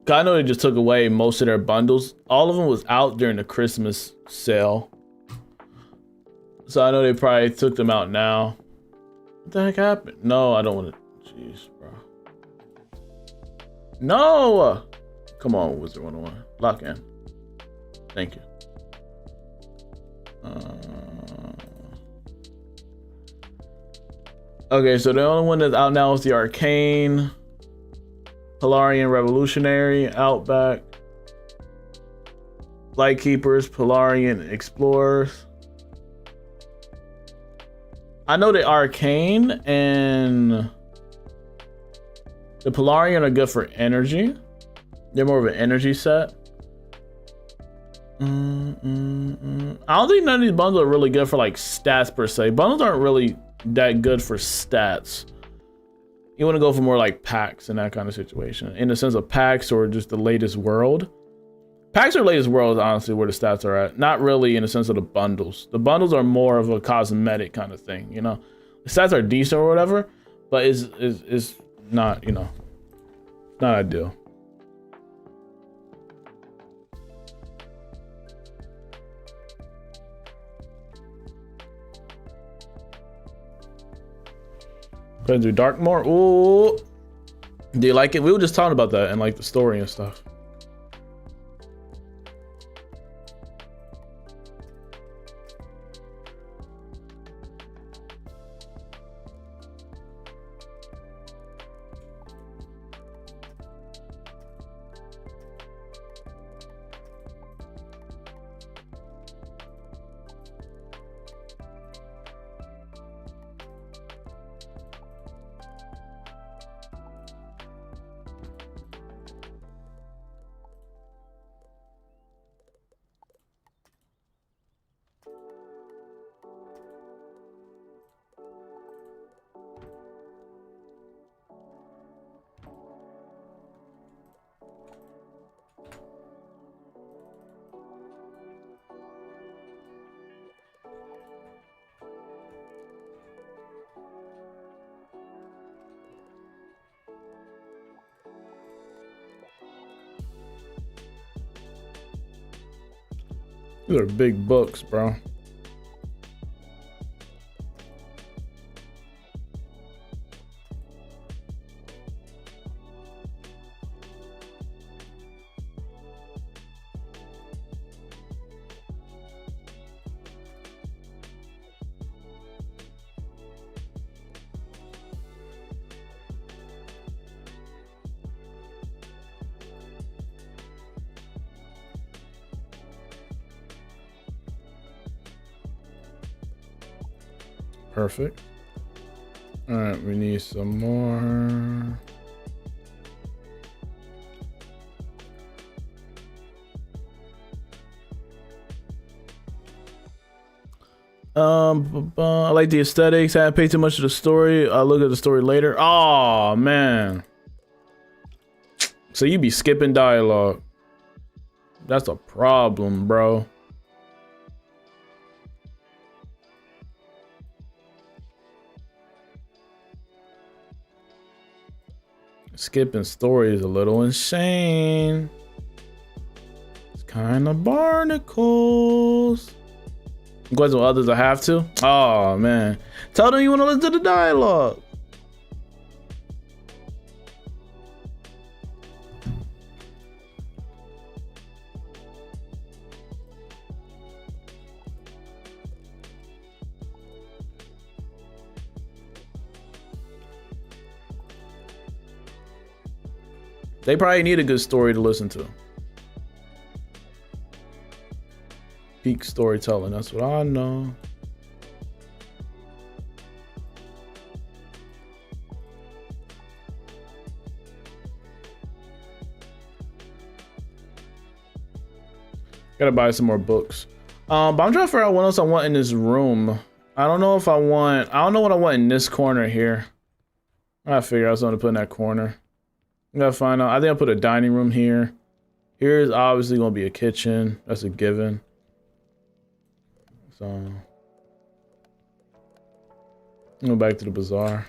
I know they just took away most of their bundles. All of them was out during the Christmas sale. So I know they probably took them out now. What the heck happened? No, I don't want to. Jeez, bro. No! Come on, Wizard101. Lock in. Thank you. Okay, so the only one that's out now is the Arcane. Polarian Revolutionary, Outback, Lightkeepers, Polarian Explorers. I know the Arcane and the Polarian are good for energy. They're more of an energy set. I don't think none of these bundles are really good for like stats per se. Bundles aren't really that good for stats. You want to go for more like packs and that kind of situation. In the sense of packs or just the latest world. Packs or latest world is honestly where the stats are at. Not really in the sense of the bundles. The bundles are more of a cosmetic kind of thing, you know. The stats are decent or whatever, but it's not, you know, not ideal. Gonna do Darkmoor. Ooh, do you like it? We were just talking about that and like the story and stuff. These are big books, bro. Perfect. All right, we need some more. I like the aesthetics. I didn't pay too much to the story. I'll look at the story later. Oh man. So you be skipping dialogue. That's a problem, bro. Skipping story is a little insane. It's kind of barnacles. Questions with others I have to. Oh man. Tell them you want to listen to the dialogue. They probably need a good story to listen to. Peak storytelling, that's what I know. Gotta buy some more books. But I'm trying to figure out what else I want in this room. I don't know what I want in this corner here. I gotta figure out something to put in that corner. I gotta find out. I think I'll put a dining room here. Here's obviously gonna be a kitchen. That's a given. So go back to the bazaar.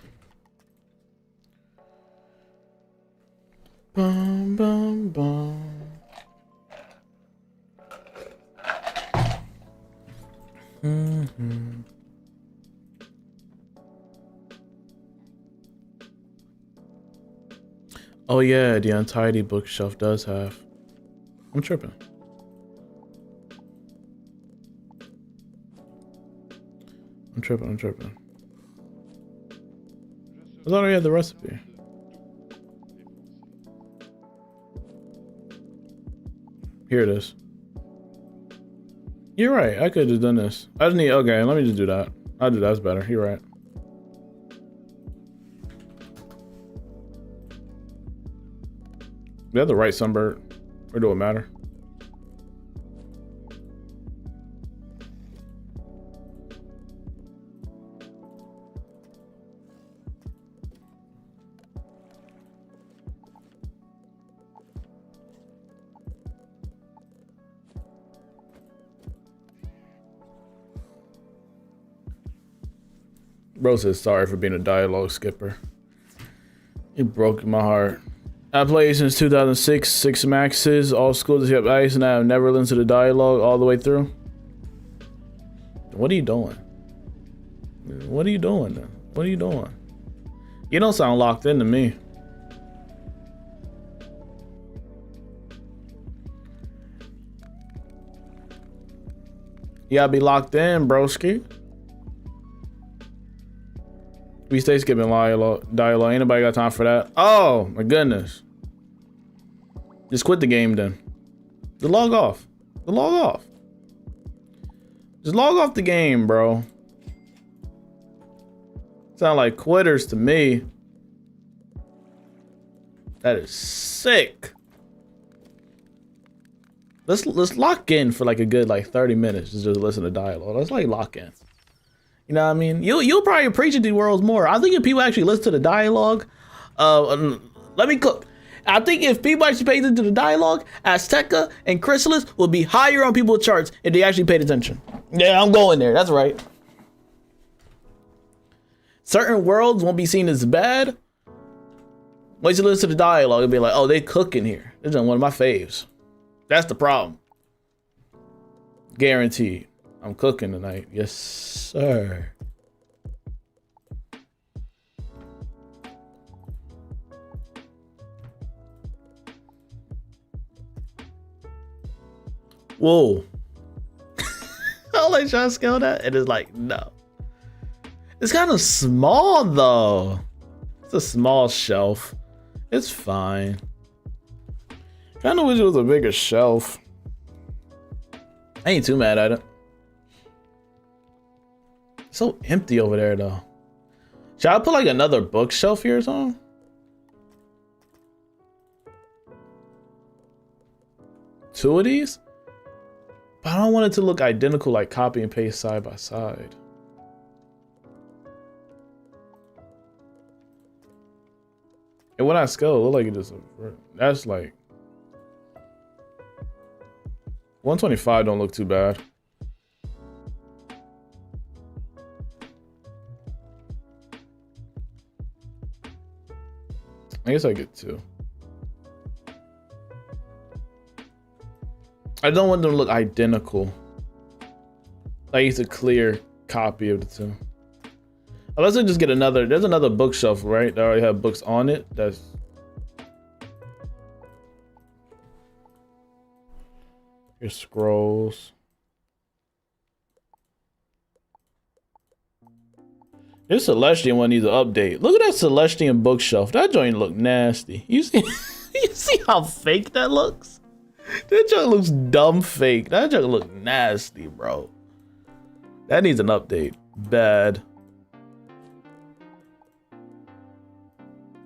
Bum, bum, bum. Mm-hmm. Oh yeah, the untidy bookshelf does have. I'm tripping. I'm tripping. I thought I had the recipe. Here it is. You're right, I could have done this. I just need, okay, let me just do that. I'll do that, that's better, you're right. Do I have the right sunbird? Or do it matter? Bro says sorry for being a dialogue skipper. It broke my heart. I played since 2006, 6 maxes, all schools except ice, and I have never listened to the dialogue all the way through. What are you doing? What are you doing then? What are you doing? You don't sound locked in to me. You gotta be locked in, broski. We stay skipping dialogue. Ain't nobody got time for that. Oh my goodness. Just quit the game then. Just log off. Just log off. Just log off the game, bro. Sound like quitters to me. That is sick. Let's lock in for like a good 30 minutes to just listen to dialogue. Let's lock in. You know what I mean? You'll probably appreciate the worlds more. I think if people actually listen to the dialogue, let me cook. I think if people actually paid attention to the dialogue, Azteca and Chrysalis will be higher on people's charts if they actually paid attention. Yeah, I'm going there. That's right. Certain worlds won't be seen as bad. Once you listen to the dialogue, it'll be like, oh, they cooking here. This is one of my faves. That's the problem. Guaranteed. I'm cooking tonight. Yes, sir. Whoa. I'll let y'all scale that. It is like, no. It's kind of small though. It's a small shelf. It's fine. Kind of wish it was a bigger shelf. I ain't too mad at it. It's so empty over there though. Should I put like another bookshelf here or something? Two of these? But I don't want it to look identical, like copy and paste side by side. And when I scale, it look like it just, that's like 125 don't look too bad. I guess I get two. I don't want them to look identical. Like it's a clear copy of the two. Unless I just get another, there's another bookshelf, right? That already have books on it. That's your scrolls. This Celestian one needs an update. Look at that Celestian bookshelf. That joint look nasty. You see, you see how fake that looks? That joint looks dumb fake. That joint look nasty, bro. That needs an update. Bad.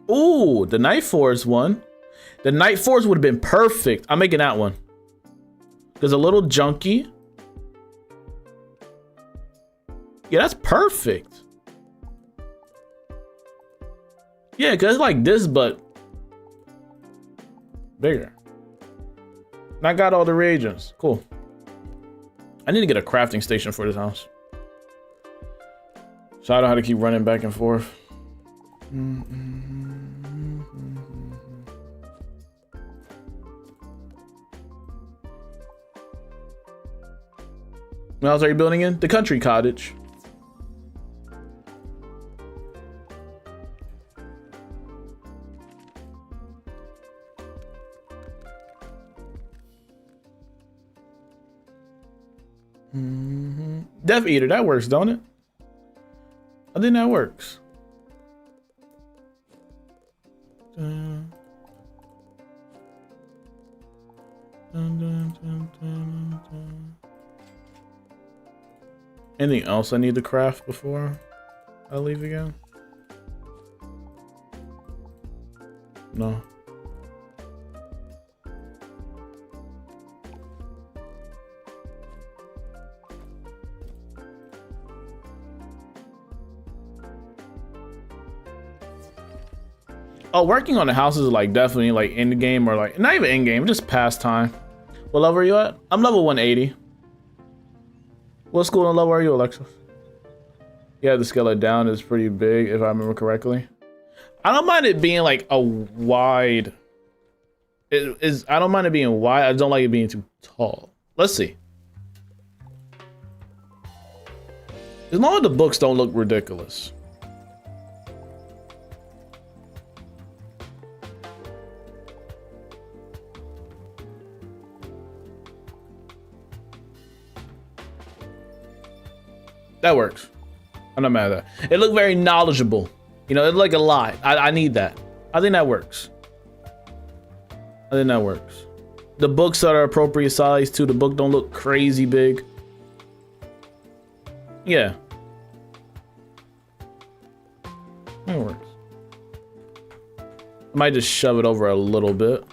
Ooh, the Night Forest one. The Night Forest would have been perfect. I'm making that one. Because a little junky. Yeah, that's perfect. Yeah, because it's like this, but bigger. And I got all the reagents. Cool. I need to get a crafting station for this house. So I don't know how to keep running back and forth. What else are you building in? The country cottage. Death Eater, that works, don't it? I think that works. Anything else I need to craft before I leave again? No. Oh, working on the houses is like definitely like in the game or like not even in game, just pastime. What level are you at? I'm level 180. What school and level are you, Alexis? Yeah, the scale it down is pretty big if I remember correctly. I don't mind it being like a wide. I don't mind it being wide. I don't like it being too tall. Let's see. As long as the books don't look ridiculous. That works. I'm not mad at that. It looked very knowledgeable. You know, it looked like a lot. I need that. I think that works. I think that works. The books are appropriate size too. The book don't look crazy big. Yeah. That works. I might just shove it over a little bit.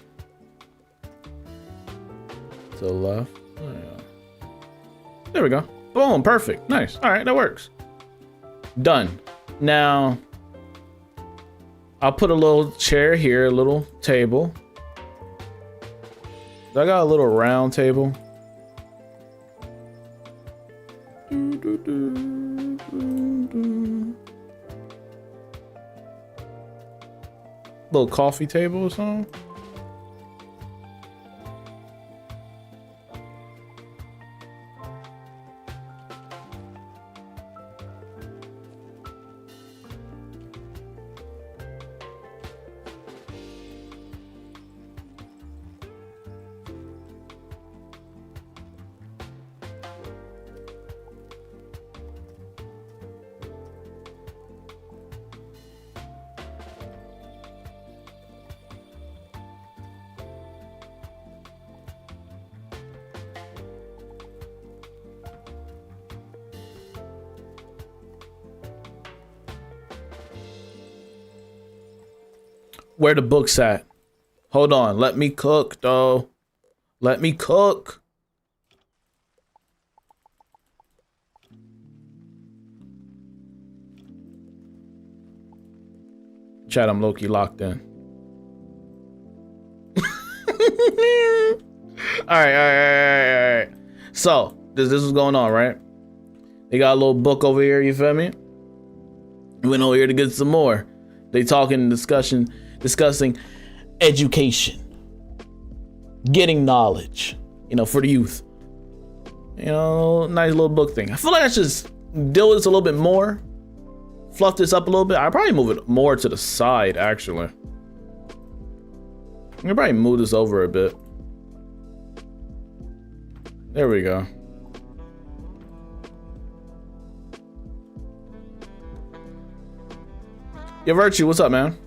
To the left. Oh, yeah. There we go. Boom, perfect, nice. All right, that works. Done. Now, I'll put a little chair here, a little table. I got a little round table. Little coffee table or something. Where the book's at? Hold on. Let me cook, though. Let me cook. Chat, I'm low-key locked in. All right. So, this is going on, right? They got a little book over here, you feel me? We went over here to get some more. They talking and discussing education. Getting knowledge, you know, for the youth. You know, nice little book thing. I feel like I should just deal with this a little bit more. Fluff this up a little bit. I'll probably move it more to the side, actually. I'll probably move this over a bit. There we go. Yo, Virtue, what's up, man?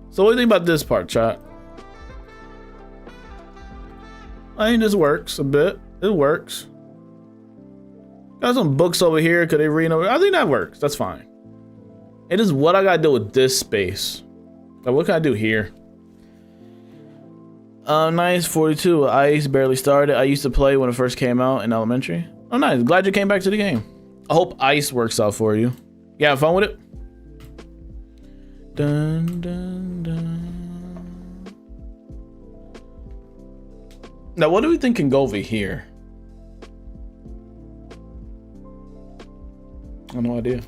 So what do you think about this part, chat? I think this works a bit. It works. Got some books over here. Could they read over? I think that works. That's fine. It is what I gotta do with this space. Like, what can I do here? Nice, 42. Ice barely started. I used to play when it first came out in elementary. Oh, nice. Glad you came back to the game. I hope Ice works out for you. You have fun with it? Dun, dun, dun. Now, what do we think can go over here? I have no idea.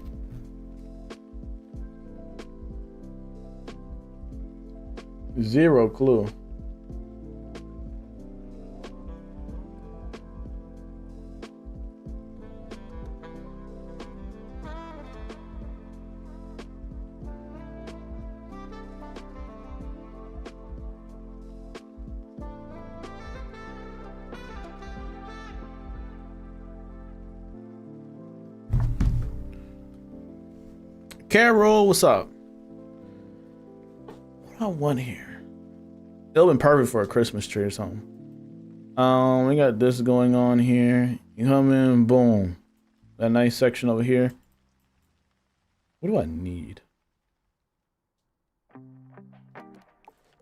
Zero clue. Carol, what's up? What do I want here? It'll been perfect for a Christmas tree or something. We got this going on here. You come in, boom. That nice section over here. What do I need?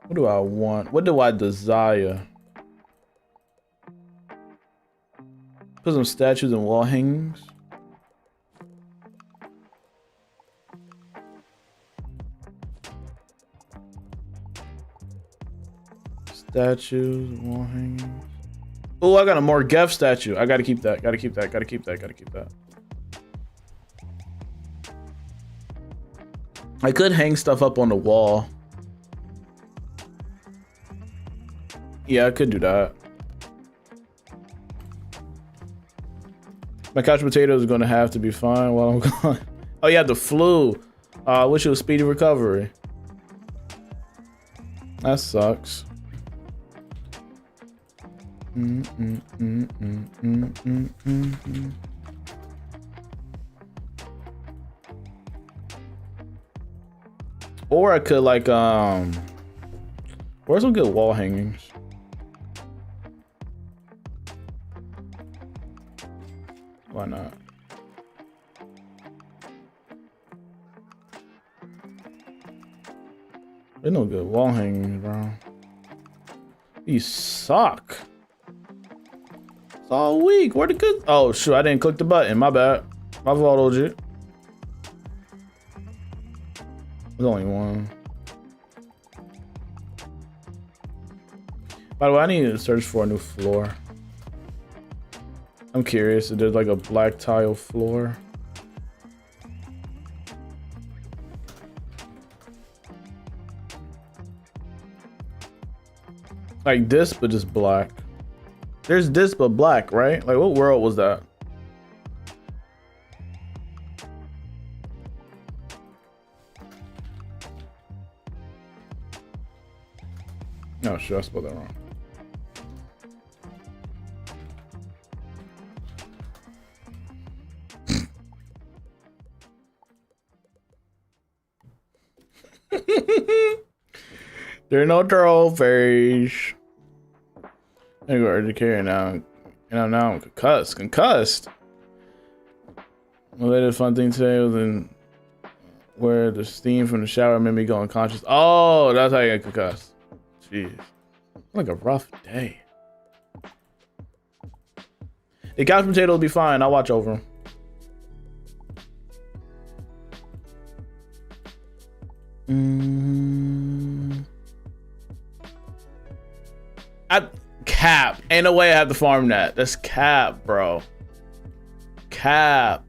What do I want? What do I desire? Put some statues and wall hangings. Statues, wall hangings. Oh, I got a more Geff statue. I gotta keep that. Gotta keep that. Gotta keep that. Gotta keep that. I could hang stuff up on the wall. Yeah, I could do that. My couch potato is gonna have to be fine while I'm gone. Oh, yeah, the flu. I wish it was speedy recovery. That sucks. Or I could like where's some good wall hangings? Why not? There's no good wall hangings, bro. These suck. It's all weak. Where the good? Oh shoot, I didn't click the button. My bad. My fault, OG. There's only one. By the way, I need to search for a new floor. I'm curious if there's like a black tile floor. Like this, but just black. There's this, but black, right? Like, what world was that? No, shit, I spelled that wrong. There are no trophies. I go urgent care now. And I'm now concussed. Concussed? Related fun thing today was in where the steam from the shower made me go unconscious. Oh, that's how you get concussed. Jeez. Like a rough day. The couch potato will be fine. I'll watch over him. Cap. Ain't no way I have to farm that. That's cap, bro. Cap.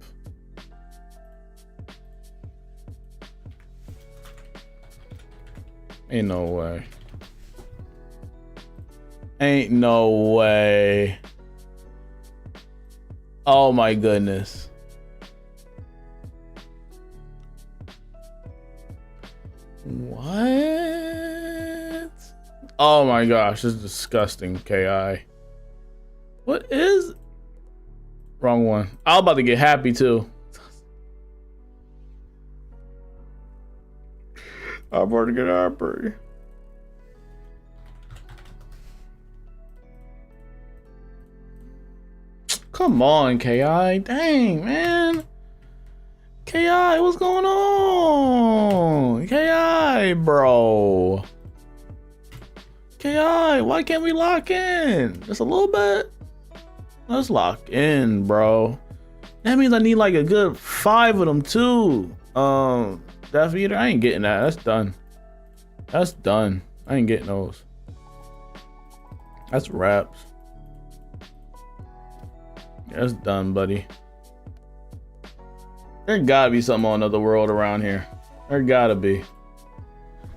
Ain't no way. Ain't no way. Oh my goodness. What? Oh my gosh, this is disgusting, KI. What is? Wrong one. I'm about to get happy too. I'm about to get happy. Come on, KI. Dang, man. KI, what's going on? KI, bro. KI, why can't we lock in? Just a little bit. Let's lock in, bro. That means I need like a good 5 of them too. Death Eater, I ain't getting that. That's done. That's done. I ain't getting those. That's wraps. That's done, buddy. There gotta be something on another world around here. There gotta be.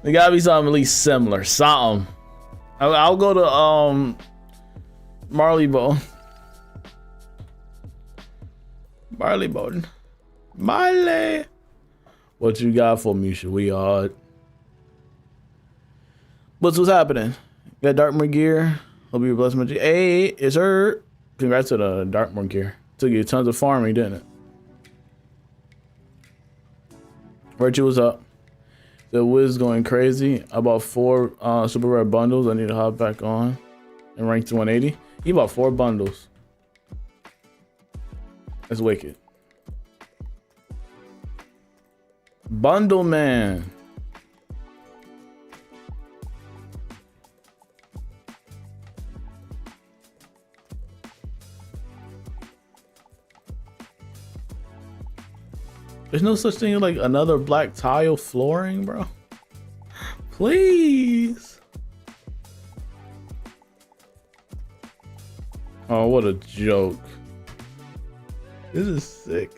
There gotta be something at least similar. Something. I'll go to Marleybone. Marleybone. Marley. What you got for me, sweetheart? What's happening? Got Dartmoor gear. Hope you're blessed, my G. Hey, it's her. Congrats to the Dartmoor gear. Took you tons of farming, didn't it? Virtue was up. The Wiz going crazy. I bought 4 super rare bundles. I need to hop back on and rank to 180. He bought 4 bundles. That's wicked. Bundle man. There's no such thing as like another black tile flooring, bro. Please. Oh, what a joke. This is sick.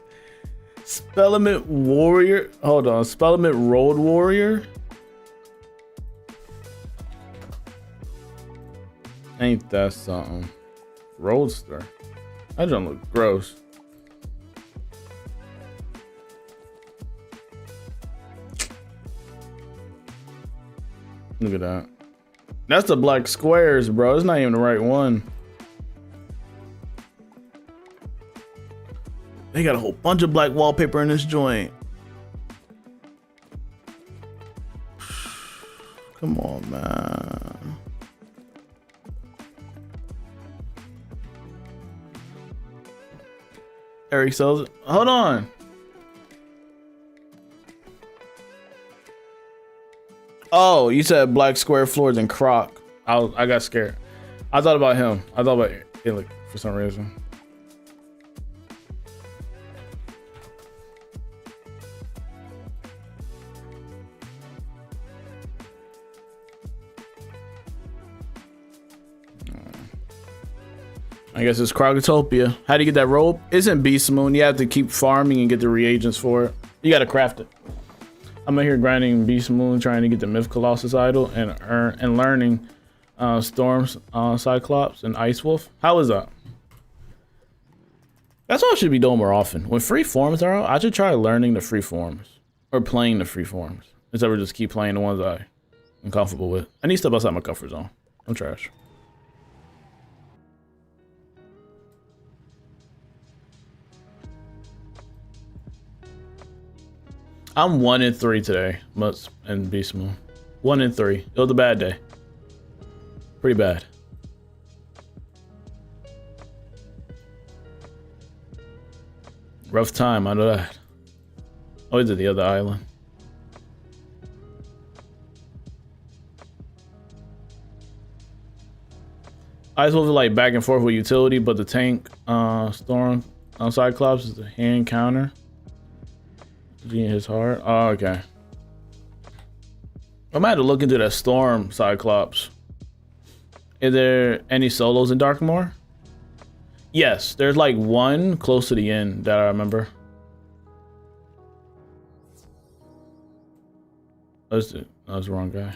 Spellement Warrior. Hold on. Spellement Road Warrior. Ain't that something? Roadster. That don't look gross. Look at that. That's the black squares, bro. It's not even the right one. They got a whole bunch of black wallpaper in this joint. Come on, man. Eric sells it. Hold on. Oh, you said black square floors and Croc. I got scared. I thought about him. I thought about Illick for some reason. I guess it's Crocotopia. How do you get that rope? It's in Beastmoon. You have to keep farming and get the reagents for it. You got to craft it. I'm out here grinding Beastmoon, trying to get the Myth Colossus idol and learning Storms, Cyclops, and Ice Wolf. How is that? That's what I should be doing more often. When free forms are out, I should try learning the free forms or playing the free forms instead of just keep playing the ones I'm comfortable with. I need to step outside my comfort zone. I'm trash. I'm 1-3 today, Mutz and Beastmoon. 1-3. It was a bad day. Pretty bad. Rough time, I know that. Oh, is it the other island? I just move it like back and forth with utility, but the tank storm on Cyclops is the hand counter. G in his heart. Oh, okay. I might have to look into that storm Cyclops. Is there any solos in Darkmoor? Yes, there's like one close to the end that I remember. That was the wrong guy.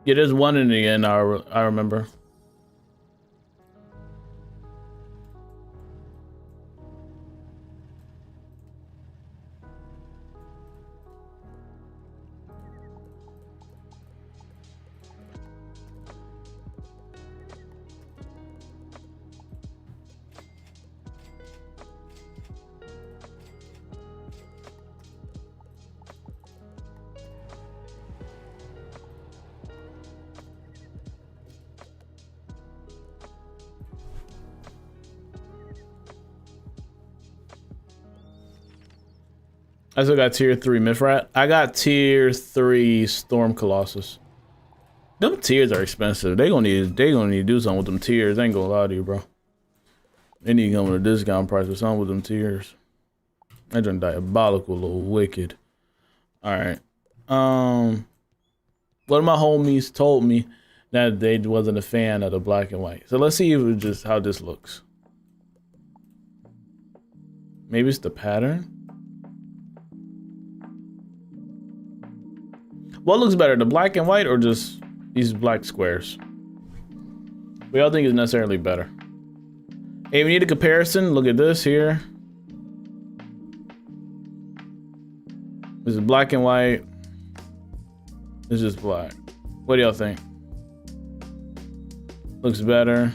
Yeah, there's one in the end I remember. I still got tier 3 Mithrat. I got tier 3 Storm Colossus. Them tiers are expensive. They gonna need to do something with them tiers. I ain't gonna lie to you, bro. They need to come with a discount price or something with them tiers. That done diabolical, little wicked. Alright. One of my homies told me that they wasn't a fan of the black and white. So let's see if it's just how this looks. Maybe it's the pattern. What looks better, the black and white or just these black squares? We all think it's necessarily better. Hey, we need a comparison. Look at this here. This is black and white. This is black. What do y'all think? Looks better.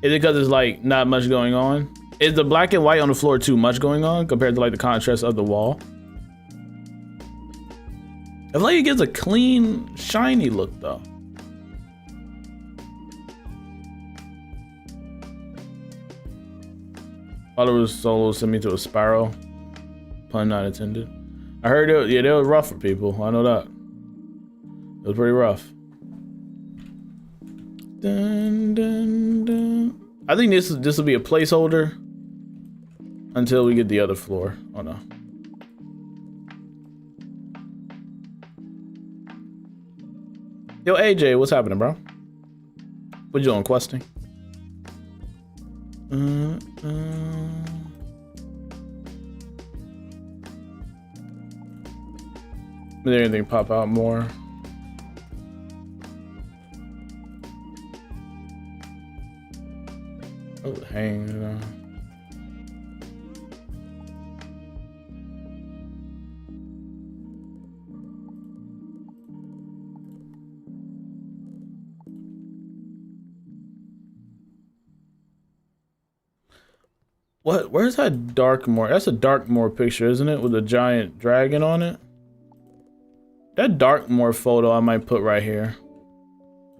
Is it because it's like not much going on? Is the black and white on the floor too much going on compared to like the contrast of the wall? I feel like it gives a clean, shiny look though. Followers solo sent me to a sparrow. Pun not intended. I heard it, yeah, they were rough for people. I know that. It was pretty rough. Dun, dun, dun. I think this will be a placeholder until we get the other floor. Oh no. Yo, AJ, what's happening, bro? What you doing, questing? Did anything pop out more? Oh, hang it on. What? Where's that Darkmoor? That's a Darkmoor picture, isn't it? With a giant dragon on it. That Darkmoor photo I might put right here.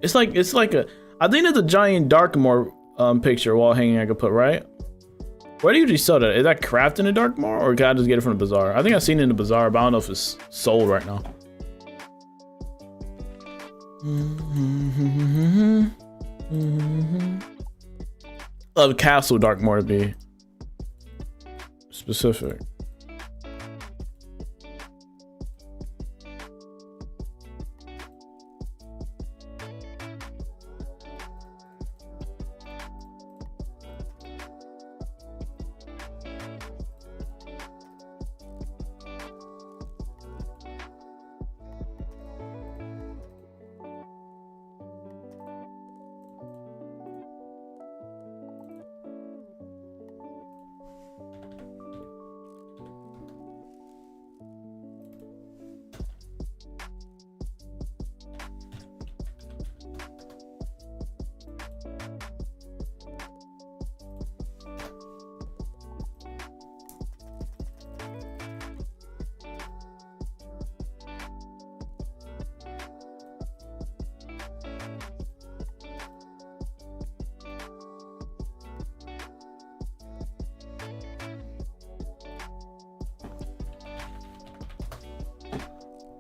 It's like a. I think it's a giant Darkmoor picture wall hanging I could put, right? Where do you usually sell that? Is that crafted in the Darkmoor or can I just get it from the bazaar? I think I've seen it in the bazaar, but I don't know if it's sold right now. Of Castle Darkmoor to be specific.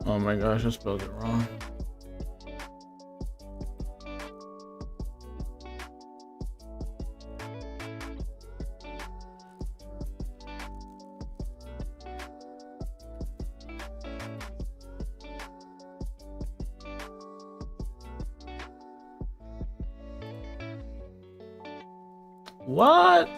Oh my gosh, I spelled it wrong. What?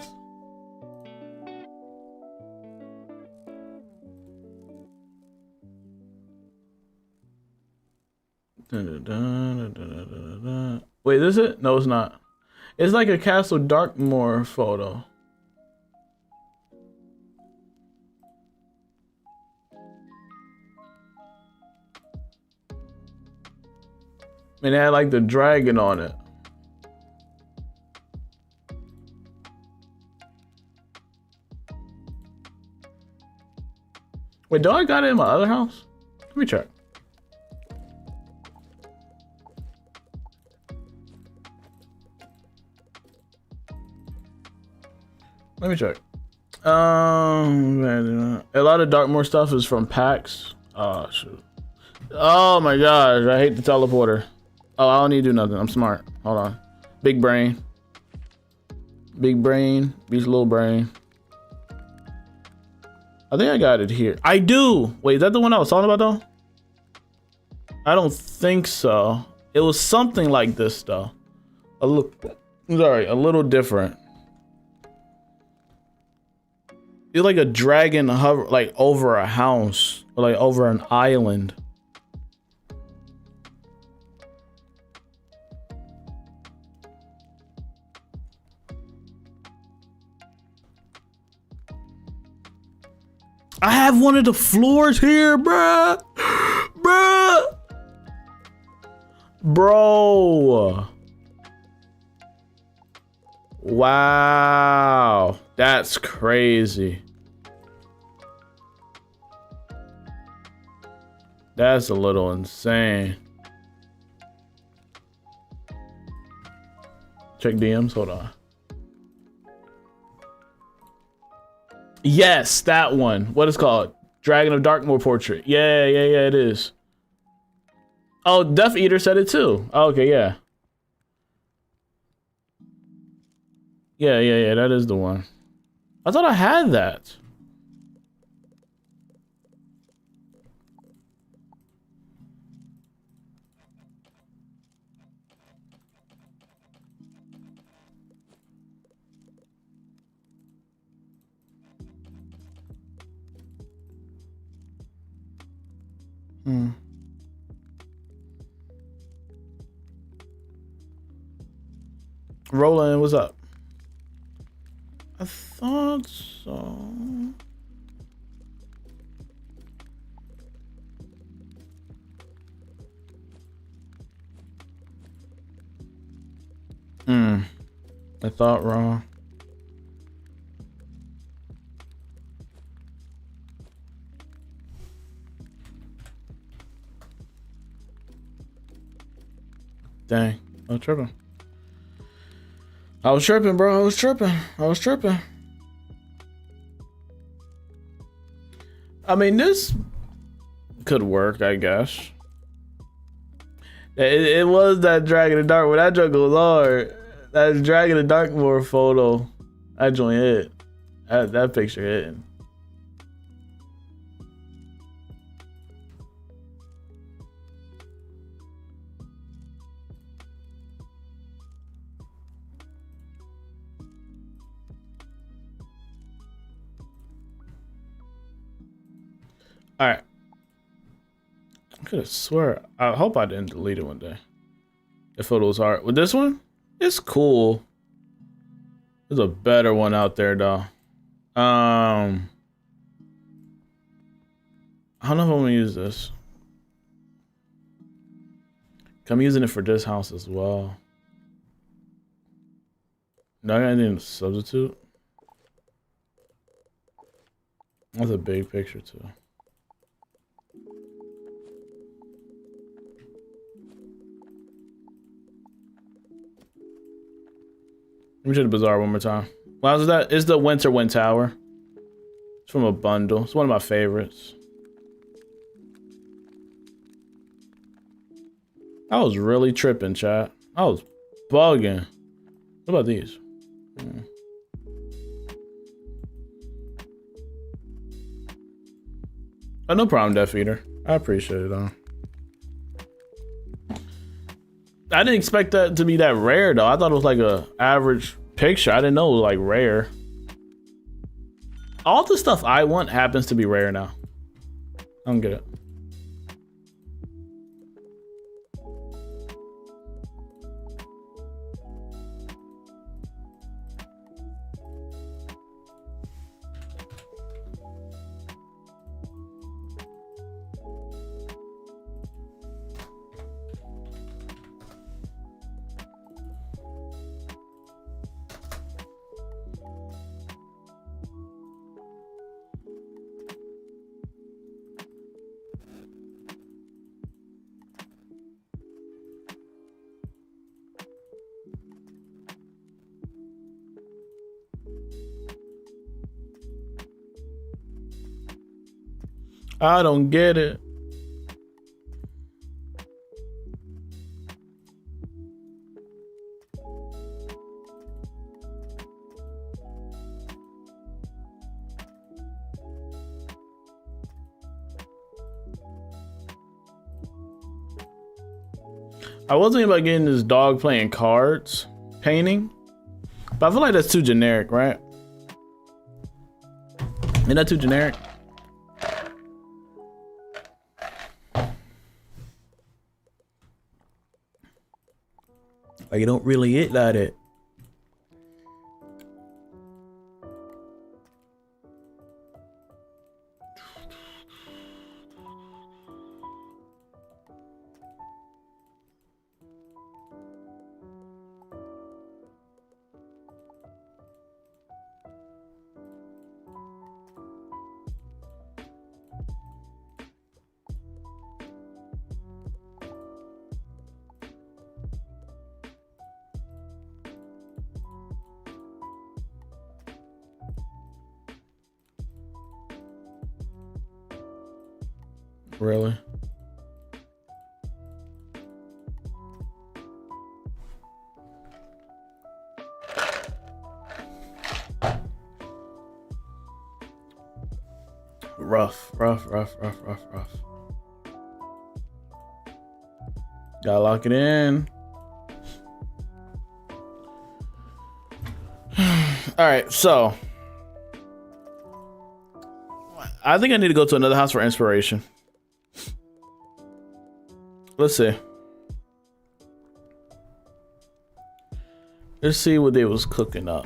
Wait, is it? No, it's not. It's like a Castle Darkmoor photo. And it had like the dragon on it. Wait, do I got it in my other house? Let me check. Let me check. A lot of Darkmoor stuff is from packs. Oh shoot. Oh my gosh, I hate the teleporter. Oh, I don't need to do nothing. I'm smart. Hold on. Big brain. Big brain. Beats little brain. I think I got it here. I do. Wait, is that the one I was talking about though? I don't think so. It was something like this though. A little different. It's like a dragon hover like over a house or like over an island. I have one of the floors here, bruh. Bruh. Bro. Wow. That's crazy. That's a little insane. Check DMs, hold on. Yes, that one. What is it called? Dragon of Darkmoor portrait. Yeah, it is. Oh, Death Eater said it too. Oh, okay, yeah. Yeah, that is the one. I thought I had that. Roland, what's up? I thought so. I thought wrong. Dang, I was tripping. I was tripping, bro. I was tripping. I mean, this could work, I guess. It was that Dragon of Darkmoor. That joke was hard. That Dragon of Darkmoor photo. That joint hit. That picture hitting. All right. I could have swear. I hope I didn't delete it one day. The photos are with this one. It's cool. There's a better one out there though. I don't know if I'm gonna use this. I'm using it for this house as well. No, I need a substitute. That's a big picture too. Let me show the bazaar one more time. Wow, is that? It's the Winter Wind Tower. It's from a bundle. It's one of my favorites. I was really tripping, chat. I was bugging. What about these? Oh, no problem, Death Eater. I appreciate it, though. I didn't expect that to be that rare, though. I thought it was like a average picture. I didn't know it was like rare. All the stuff I want happens to be rare now. I don't get it. I don't get it. I was thinking about getting this dog playing cards, painting, but I feel like that's too generic, right? Isn't that too generic? Like, you don't really hit like that. Really? Rough. Gotta lock it in. All right, so I think I need to go to another house for inspiration. Let's see. Let's see what they was cooking up.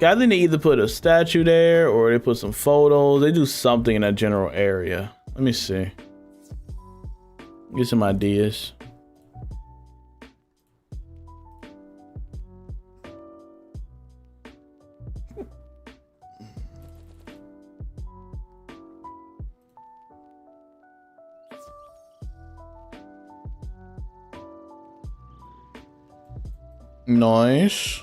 I think they either put a statue there or they put some photos. They do something in that general area. Let me see. Get some ideas. Nice.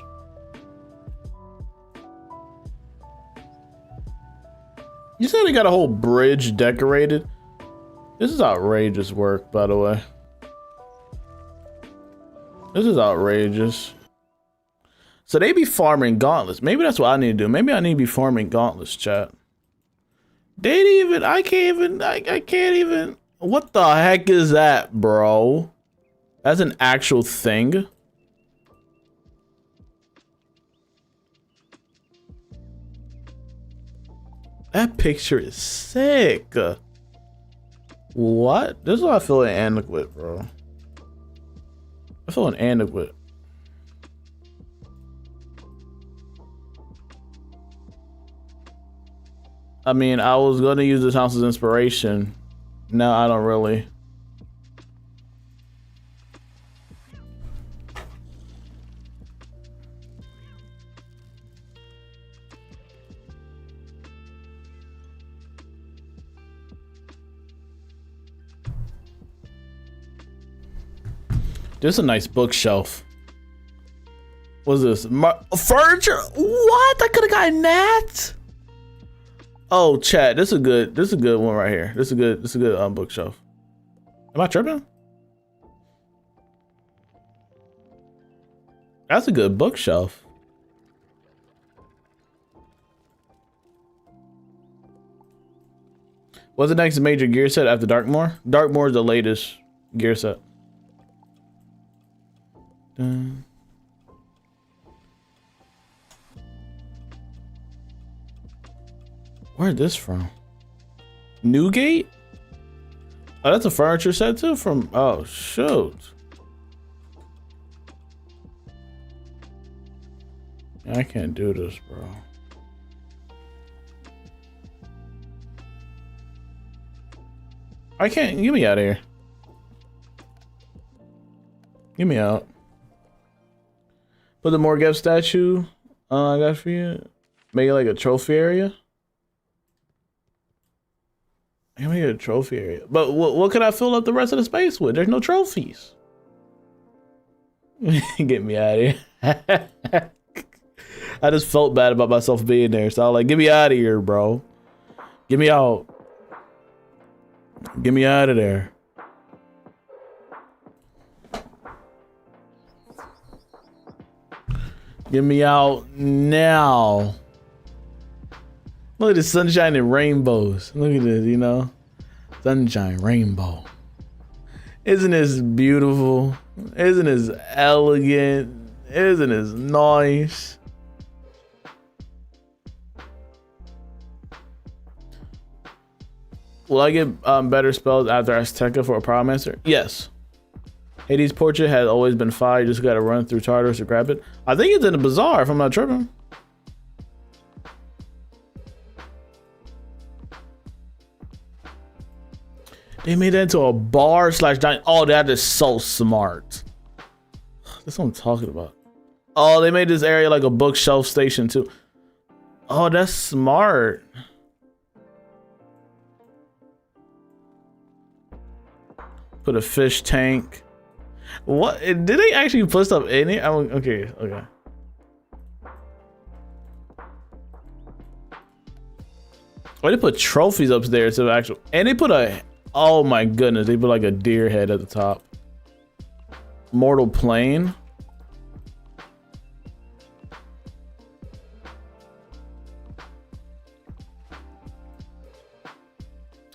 You said they got a whole bridge decorated. This is outrageous work, by the way. This is outrageous. So they be farming gauntlets. Maybe that's what I need to do. Maybe I need to be farming gauntlets, chat. They didn't even, I can't even. What the heck is that, bro? That's an actual thing. That picture is sick. What? This is why I feel inadequate, bro. I feel inadequate. I mean, I was gonna use this house as inspiration. Now I don't really. This is a nice bookshelf. What's this? Furniture? What? I could have gotten that? Oh, chat. This is a good one right here. This is a good bookshelf. Am I tripping? That's a good bookshelf. What's the next major gear set after Darkmoor? Darkmoor is the latest gear set. Where's this from? Newgate? Oh, that's a furniture set too from, oh shoot. I can't do this, bro. I can't, get me out of here. Get me out. Put the Morgeth statue I got for you. Make it like a trophy area. I make it a trophy area. But what could I fill up the rest of the space with? There's no trophies. Get me out of here. I just felt bad about myself being there. So I was like, get me out of here, bro. Get me out. Get me out of there. Get me out now. Look at the sunshine and rainbows. Look at this, you know? Sunshine, rainbow. Isn't this beautiful? Isn't this elegant? Isn't this nice? Will I get better spells after Azteca for a Pyromancer? Yes. Hades' portrait has always been fire. You just gotta run through Tartarus to grab it. I think it's in the bazaar if I'm not tripping. They made that into a bar slash dining. Oh, that is so smart. That's what I'm talking about. Oh, they made this area like a bookshelf station too. Oh, that's smart. Put a fish tank. What? Did they actually put stuff in it? Okay. Oh, they put trophies upstairs to actual, and they put a, oh my goodness, they put like a deer head at the top. Mortal Plane.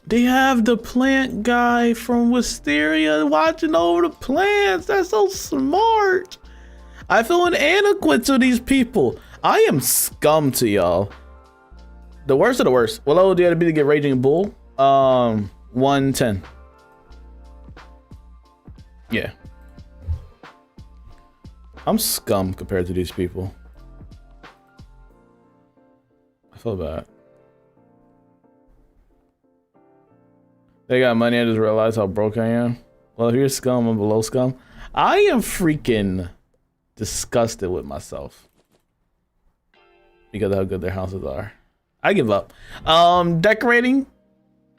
They have the plant guy from Wisteria watching over the plants. That's so smart. I feel inadequate to these people. I am scum to y'all. The worst of the worst. What level do you have to be to get Raging Bull? 110. Yeah. I'm scum compared to these people. I feel bad. They got money, I just realized how broke I am. Well, if you're scum, I'm below scum. I am freaking disgusted with myself because of how good their houses are. I give up. Decorating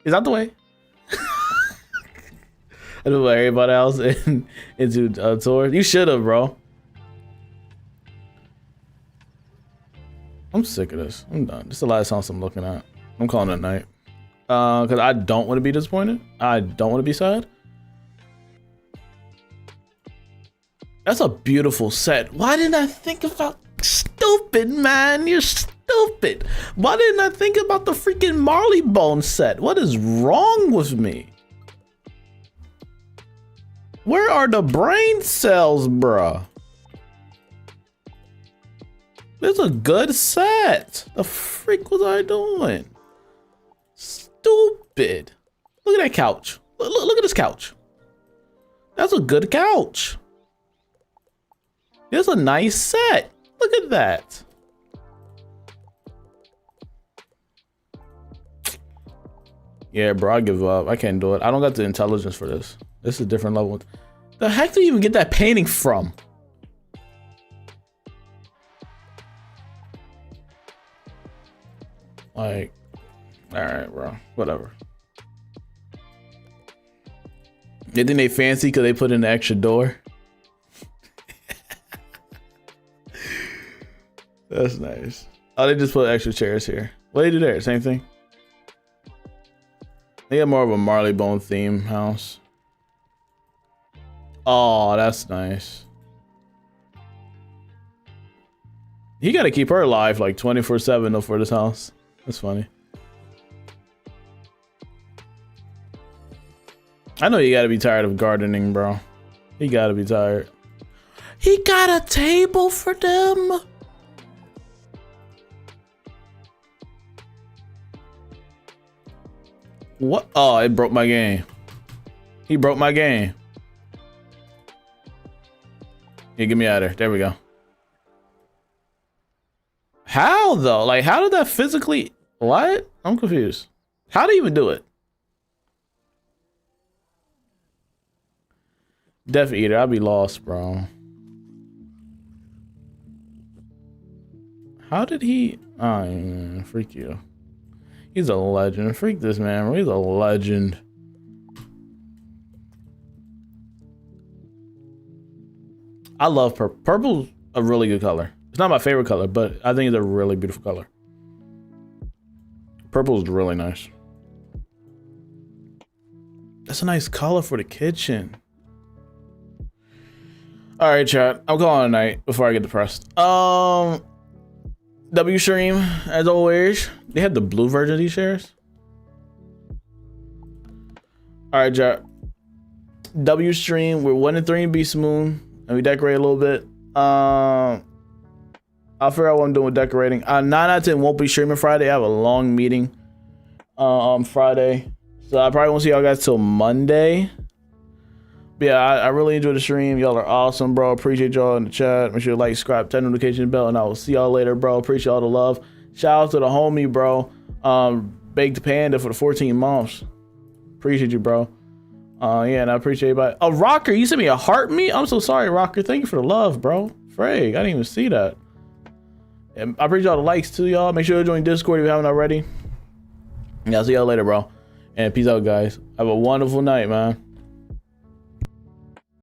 is out the way. I don't know everybody else into tours. You should have, bro. I'm sick of this. I'm done. This is the last house I'm looking at. I'm calling it a night. Because I don't want to be disappointed. I don't want to be sad. That's a beautiful set. Why didn't I think about... Stupid, man. You're stupid. Why didn't I think about the freaking Marley Bone set? What is wrong with me? Where are the brain cells, bruh? This is a good set. The freak was I doing? Stupid. Look at that couch. Look at this couch. That's a good couch. It's a nice set. Look at that. Yeah, bro, I give up. I can't do it. I don't got the intelligence for this. This is a different level. The heck do you even get that painting from? Like, all right, bro, whatever. They think they fancy because they put in the extra door. That's nice. Oh, they just put extra chairs here. What do they do there? Same thing? They have more of a Marley Bone theme house. Oh, that's nice. You gotta keep her alive like 24/7 though for this house. That's funny. I know you gotta be tired of gardening, bro. You gotta be tired. He got a table for them. What? Oh, it broke my game. He broke my game. Yeah, get me out of there. There we go. How though? Like, how did that physically? What? I'm confused. How do you even do it? Death Eater, I'd be lost, bro. How did he? Oh, man, freak you. He's a legend. Freak this man, bro. He's a legend. I love purple. Purple's a really good color. It's not my favorite color, but I think it's a really beautiful color. Purple is really nice. That's a nice color for the kitchen. All right, chat. I'm calling it a night before I get depressed. W stream, as always. They have the blue version of these shares. All right, chat. W stream. We're 1-3 in Beastmoon, and we decorate a little bit. I'll figure out what I'm doing with decorating. 9 out of 10 won't be streaming Friday. I have a long meeting on Friday, so I probably won't see y'all guys till Monday. But yeah, I really enjoyed the stream. Y'all are awesome, bro. Appreciate y'all in the chat. Make sure you like, subscribe, turn notification bell, and I will see y'all later, bro. Appreciate all the love. Shout out to the homie, bro. Baked Panda for the 14 months. Appreciate you, bro. Yeah, and I appreciate everybody. Oh, Rocker, you sent me a heart me? I'm so sorry, Rocker. Thank you for the love, bro. Frig, I didn't even see that. And I appreciate all the likes too, y'all. Make sure you join Discord if you haven't already. Yeah, I'll see y'all later, bro. And peace out, guys. Have a wonderful night, man.